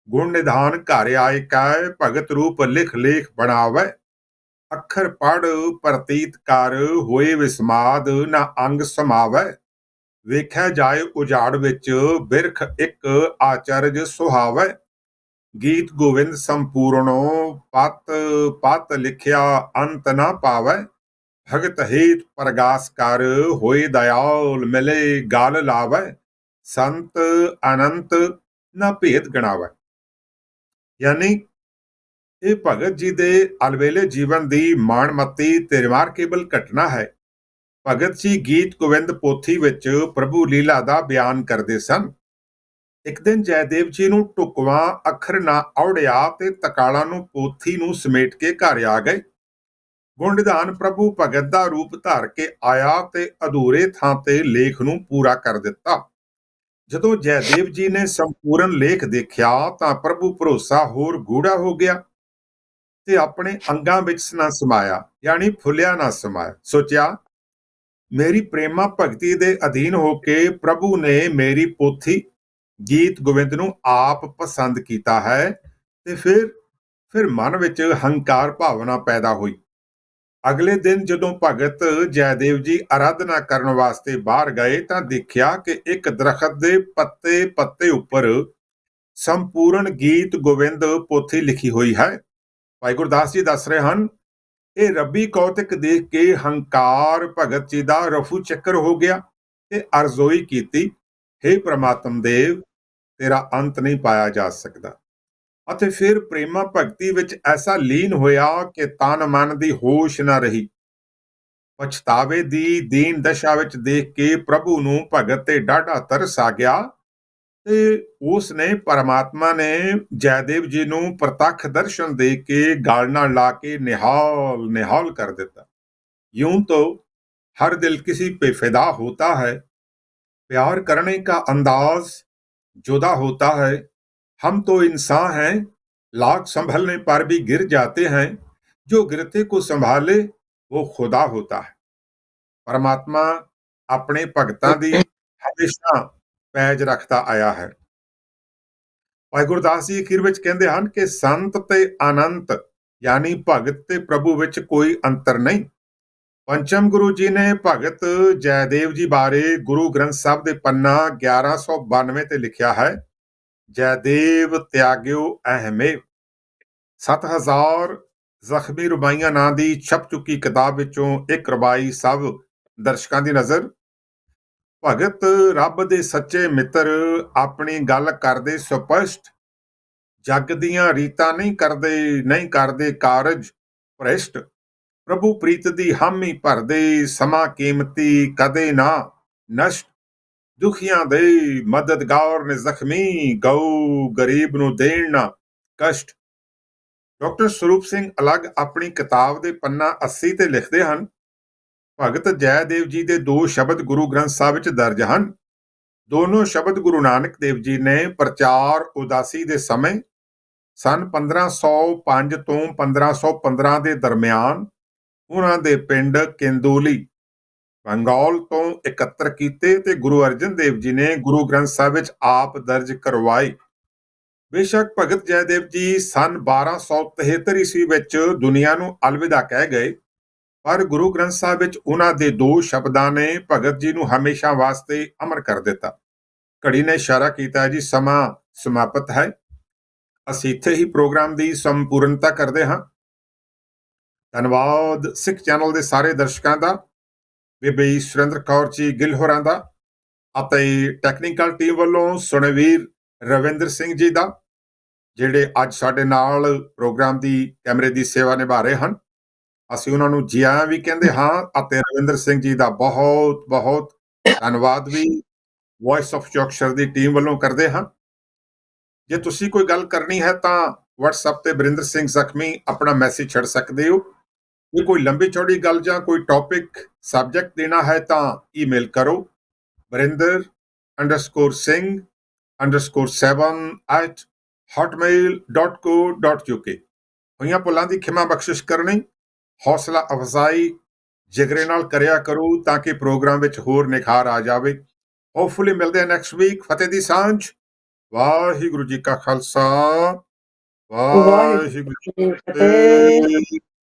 ਗੁਣ ਨਿਧਾਨ ਘਰ ਆਇ ਕੈ ਭਗਤ ਰੂਪ ਲਿਖ ਲੇਖ ਬਣਾਵੈ, ਅੱਖਰ ਪੜ ਪ੍ਰਤੀਤ ਕਰ ਹੋਏ ਵਿਸਮਾਦ ਨਾ ਅੰਗ ਸਮਾਵੈ, ਵੇਖਿਆ ਜਾਏ ਉਜਾੜ ਵਿੱਚ ਬਿਰਖ ਇੱਕ ਆਚਰਜ ਸੁਹਾਵੈ, ਗੀਤ ਗੋਵਿੰਦ ਸੰਪੂਰਣੋ ਪਤ ਪਤ ਲਿਖਿਆ ਅੰਤ ਨਾ ਪਾਵੈ, ਭਗਤ ਹੇਤ ਪ੍ਰਗਾਸ ਕਰ ਹੋਏ ਦਇਆਲ ਮਿਲੇ ਗਾਲ ਲਾਵੈ, ਸੰਤ ਅਨੰਤ ਨਾ ਭੇਦ ਗਣਾਵੈ। ਯਾਨੀ ਇਹ ਭਗਤ ਜੀ ਦੇ ਅਲਵੇਲੇ ਜੀਵਨ ਦੀ ਮਾਣਮੱਤੀ ਤੇ ਰਿਮਾਰਕੇਬਲ ਘਟਨਾ ਹੈ। ਭਗਤ ਜੀ ਗੀਤ ਗੋਵਿੰਦ ਪੋਥੀ ਵਿੱਚ ਪ੍ਰਭੂ ਲੀਲਾ ਦਾ ਬਿਆਨ ਕਰਦੇ ਸਨ। ਇੱਕ ਦਿਨ ਜੈਦੇਵ ਜੀ ਨੂੰ ਢੁਕਵਾਂ ਅੱਖਰ ਨਾ ਔੜਿਆ ਤੇ ਤਕਾਲਾਂ ਨੂੰ ਪੋਥੀ ਨੂੰ ਸਮੇਟ ਕੇ ਘਰ ਆ ਗਏ। ਗੁਣਨਿਧਾਨ ਪ੍ਰਭੂ ਭਗਤ ਦਾ ਰੂਪ ਧਾਰ ਕੇ ਆਇਆ ਤੇ ਅਧੂਰੇ ਥਾਂ ਤੇ ਲੇਖ ਨੂੰ ਪੂਰਾ ਕਰ ਦਿੱਤਾ। ਜਦੋਂ ਜੈਦੇਵ ਜੀ ਨੇ ਸੰਪੂਰਨ ਲੇਖ ਦੇਖਿਆ ਤਾਂ ਪ੍ਰਭੂ ਭਰੋਸਾ ਹੋਰ ਗੂੜਾ ਹੋ ਗਿਆ ਤੇ ਆਪਣੇ ਅੰਗਾਂ ਵਿੱਚ ਨਾ ਸਮਾਇਆ, ਯਾਨੀ ਫੁੱਲਿਆ ਨਾ ਸਮਾਇਆ। ਸੋਚਿਆ, ਮੇਰੀ ਪ੍ਰੇਮਾ ਭਗਤੀ ਦੇ ਅਧੀਨ ਹੋ ਕੇ ਪ੍ਰਭੂ ਨੇ ਮੇਰੀ ਪੋਥੀ ਗੀਤ ਗੋਬਿੰਦ ਨੂੰ ਆਪ ਪਸੰਦ ਕੀਤਾ ਹੈ। ਤੇ ਫਿਰ ਮਨ ਵਿੱਚ ਹੰਕਾਰ ਭਾਵਨਾ ਪੈਦਾ ਹੋਈ। ਅਗਲੇ ਦਿਨ ਜਦੋਂ ਭਗਤ ਜੈਦੇਵ ਜੀ ਆਰਾਧਨਾ ਕਰਨ ਵਾਸਤੇ ਬਾਹਰ ਗਏ ਤਾਂ ਦੇਖਿਆ ਕਿ ਇੱਕ ਦਰਖਤ ਦੇ ਪੱਤੇ ਉੱਪਰ ਸੰਪੂਰਨ ਗੀਤ ਗੋਬਿੰਦ ਪੋਥੀ ਲਿਖੀ ਹੋਈ ਹੈ। ਭਾਈ ਗੁਰਦਾਸ ਜੀ ਦੱਸ ਰਹੇ ਹਨ, ਇਹ ਰੱਬੀ ਕੌਤਕ ਦੇਖ ਕੇ ਹੰਕਾਰ ਭਗਤ ਜੀ ਦਾ ਰਫੂ ਚੱਕਰ ਹੋ ਗਿਆ ਤੇ ਅਰਜ਼ੋਈ ਕੀਤੀ, ਹੇ ਪ੍ਰਮਾਤਮ ਦੇਵ, ਤੇਰਾ ਅੰਤ ਨਹੀਂ ਪਾਇਆ ਜਾ ਸਕਦਾ। ਅਤੇ ਫਿਰ ਪ੍ਰੇਮਾ ਭਗਤੀ ਵਿੱਚ ਐਸਾ ਲੀਨ ਹੋਇਆ ਕਿ ਤਨ ਮਨ ਦੀ ਹੋਸ਼ ਨਾ ਰਹੀ। ਪਛਤਾਵੇ ਦੀ ਦੀਨ ਦਸ਼ਾ ਵਿੱਚ ਦੇਖ ਕੇ ਪ੍ਰਭੂ ਨੂੰ ਭਗਤ ਤੇ ਡਾਢਾ ਤਰਸ ਆ ਗਿਆ ਤੇ ਉਸ ਨੇ ਪਰਮਾਤਮਾ ਨੇ ਜੈਦੇਵ ਜੀ ਨੂੰ ਪ੍ਰਤੱਖ ਦਰਸ਼ਨ ਦੇ ਕੇ ਗਲ ਨਾਲ ਲਾ ਕੇ ਨਿਹਾਲ ਕਰ ਦਿੱਤਾ। यूं तो हर दिल किसी पे फिदा होता है, प्यार करने का अंदाज जुदा होता है। हम तो इंसान हैं, लाख संभलने पर भी गिर जाते हैं, जो गिरते को संभाले वो खुदा होता है। परमात्मा अपने भगतां दी हमेशा पैज रखता आया है। ਭਾਈ ਗੁਰਦਾਸ ਜੀ ਅਖੀਰ ਵਿੱਚ ਕਹਿੰਦੇ ਹਨ ਕਿ ਸੰਤ ਤੇ ਅਨੰਤ ਯਾਨੀ ਭਗਤ ਤੇ ਪ੍ਰਭੂ ਵਿੱਚ ਕੋਈ ਅੰਤਰ ਨਹੀਂ। ਪੰਚਮ ਗੁਰੂ ਜੀ ਨੇ ਭਗਤ ਜੈਦੇਵ ਜੀ ਬਾਰੇ ਗੁਰੂ ਗ੍ਰੰਥ ਸਾਹਿਬ ਦੇ ਪੰਨਾ 1192 ਤੇ ਲਿਖਿਆ ਹੈ, ਜੈਦੇਵ ਤਿਆਗਿਓ ਅਹਮੇ। 7000 ਜ਼ਖਮੀ ਰੁਬਾਈਆਂ ਨਾਂ ਦੀ ਛਪ ਚੁੱਕੀ ਕਿਤਾਬ ਵਿੱਚੋਂ ਇੱਕ ਰੁਬਾਈ ਸਭ ਦਰਸ਼ਕਾਂ ਦੀ ਨਜ਼ਰ। ਭਗਤ ਰੱਬ ਦੇ ਸੱਚੇ ਮਿੱਤਰ ਆਪਣੀ ਗੱਲ ਕਰਦੇ ਸਪਸ਼ਟ, ਜਗ ਦੀਆਂ ਰੀਤਾਂ ਨਹੀਂ ਕਰਦੇ ਕਾਰਜ ਭ੍ਰਿਸ਼ਟ, ਪ੍ਰਭੂ ਪ੍ਰੀਤ ਦੀ ਹਾਮੀ ਭਰਦੇ ਸਮਾਂ ਕੀਮਤੀ ਕਦੇ ਨਾ ਨਸ਼ਟ, ਦੁਖੀਆਂ ਦੇ ਮਦਦਗਾਰ ਨੇ ਜ਼ਖਮੀ ਗਊ ਗਰੀਬ ਨੂੰ ਦੇਣ ਨਾ ਕਸ਼ਟ। ਡਾਕਟਰ ਸਰੂਪ ਸਿੰਘ ਅਲੱਗ ਆਪਣੀ ਕਿਤਾਬ ਦੇ ਪੰਨਾ 80 ਤੇ ਲਿਖਦੇ ਹਨ, ਭਗਤ ਜੈਦੇਵ ਜੀ ਦੇ 2 ਸ਼ਬਦ ਗੁਰੂ ਗ੍ਰੰਥ ਸਾਹਿਬ ਵਿੱਚ ਦਰਜ ਹਨ। ਦੋਨੋਂ ਸ਼ਬਦ ਗੁਰੂ ਨਾਨਕ ਦੇਵ ਜੀ ਨੇ ਪ੍ਰਚਾਰ ਉਦਾਸੀ ਦੇ ਸਮੇਂ ਸਨ 1505 ਤੋਂ 1515 ਦੇ ਦਰਮਿਆਨ ਉਹਨਾਂ ਦੇ ਪਿੰਡ ਕੇਂਦੂਲੀ ਬੰਗਾਲ ਤੋਂ ਇਕੱਤਰ ਕੀਤੇ ਤੇ ਗੁਰੂ ਅਰਜਨ ਦੇਵ ਜੀ ਨੇ ਗੁਰੂ ਗ੍ਰੰਥ ਸਾਹਿਬ ਵਿੱਚ ਆਪ ਦਰਜ ਕਰਵਾਏ। ਬੇਸ਼ੱਕ ਭਗਤ ਜੈਦੇਵ ਜੀ ਸਨ 1273 ਈਸਵੀ ਵਿੱਚ ਦੁਨੀਆ ਨੂੰ ਅਲਵਿਦਾ ਕਹਿ ਗਏ, ਪਰ ਗੁਰੂ ਗ੍ਰੰਥ ਸਾਹਿਬ ਵਿੱਚ ਉਹਨਾਂ ਦੇ ਦੋ ਸ਼ਬਦਾਂ ਨੇ ਭਗਤ ਜੀ ਨੂੰ ਹਮੇਸ਼ਾ ਵਾਸਤੇ ਅਮਰ ਕਰ ਦਿੱਤਾ। ਘੜੀ ਨੇ ਇਸ਼ਾਰਾ ਕੀਤਾ ਜੀ, ਸਮਾਂ ਸਮਾਪਤ ਹੈ। ਅਸੀਂ ਇੱਥੇ ਹੀ ਪ੍ਰੋਗਰਾਮ ਦੀ ਸੰਪੂਰਨਤਾ ਕਰਦੇ ਹਾਂ। ਧੰਨਵਾਦ ਸਿੱਖ ਚੈਨਲ ਦੇ ਸਾਰੇ ਦਰਸ਼ਕਾਂ ਦਾ, ਬੀਬੀ ਸੁਰਿੰਦਰ ਕੌਰ ਜੀ ਗਿੱਲ ਹੋਰਾਂ ਦਾ ਅਤੇ ਟੈਕਨੀਕਲ ਟੀਮ ਵੱਲੋਂ ਸੁਣਵੀਰ ਰਵਿੰਦਰ ਸਿੰਘ ਜੀ ਦਾ, ਜਿਹੜੇ ਅੱਜ ਸਾਡੇ ਨਾਲ ਪ੍ਰੋਗਰਾਮ ਦੀ ਕੈਮਰੇ ਦੀ ਸੇਵਾ ਨਿਭਾ ਰਹੇ ਹਨ। ਅਸੀਂ ਉਹਨਾਂ ਨੂੰ ਜੀ ਆਇਆਂ ਵੀ ਕਹਿੰਦੇ ਹਾਂ ਅਤੇ ਰਵਿੰਦਰ ਸਿੰਘ ਜੀ ਦਾ ਬਹੁਤ ਬਹੁਤ ਧੰਨਵਾਦ ਵੀ voice of Yorkshire the team ਵੱਲੋਂ ਕਰਦੇ ਹਾਂ। ਜੇ ਤੁਸੀਂ ਕੋਈ ਗੱਲ ਕਰਨੀ ਹੈ ਤਾਂ WhatsApp ਤੇ ਬਰਿੰਦਰ ਸਿੰਘ ਜ਼ਖਮੀ ਆਪਣਾ ਮੈਸੇਜ ਛੱਡ ਸਕਦੇ ਹੋ। ਜੇ ਕੋਈ ਲੰਬੀ ਚੌੜੀ ਗੱਲ ਜਾਂ ਕੋਈ ਟੌਪਿਕ ਸਬਜੈਕਟ ਦੇਣਾ ਹੈ ਤਾਂ ਈਮੇਲ ਕਰੋ barinder_singh_7@hotmail.co.uk। ਹੋਈਆਂ ਭੁੱਲਾਂ ਦੀ ਖਿਮਾ ਬਖਸ਼ਿਸ਼ ਕਰਨੀ, ਹੌਸਲਾ ਅਫਜ਼ਾਈ ਜਿਗਰੇ ਨਾਲ ਕਰਿਆ ਕਰੋ ਤਾਂ ਕਿ ਪ੍ਰੋਗਰਾਮ ਵਿੱਚ ਹੋਰ ਨਿਖਾਰ ਆ ਜਾਵੇ। ਹੋਪਫੁਲੀ ਮਿਲਦੇ ਹਾਂ ਨੈਕਸਟ ਵੀਕ। ਫਤਿਹ ਦੀ ਸਾਂਝ। ਵਾਹਿਗੁਰੂ ਜੀ ਕਾ ਖਾਲਸਾ, ਵਾਹਿਗੁਰੂ ਵਾਹਿਗੁਰੂ ਜੀ ਜੀ ਕੀ ਕੀ ਫਤਿਹ। ਫਤਿਹ।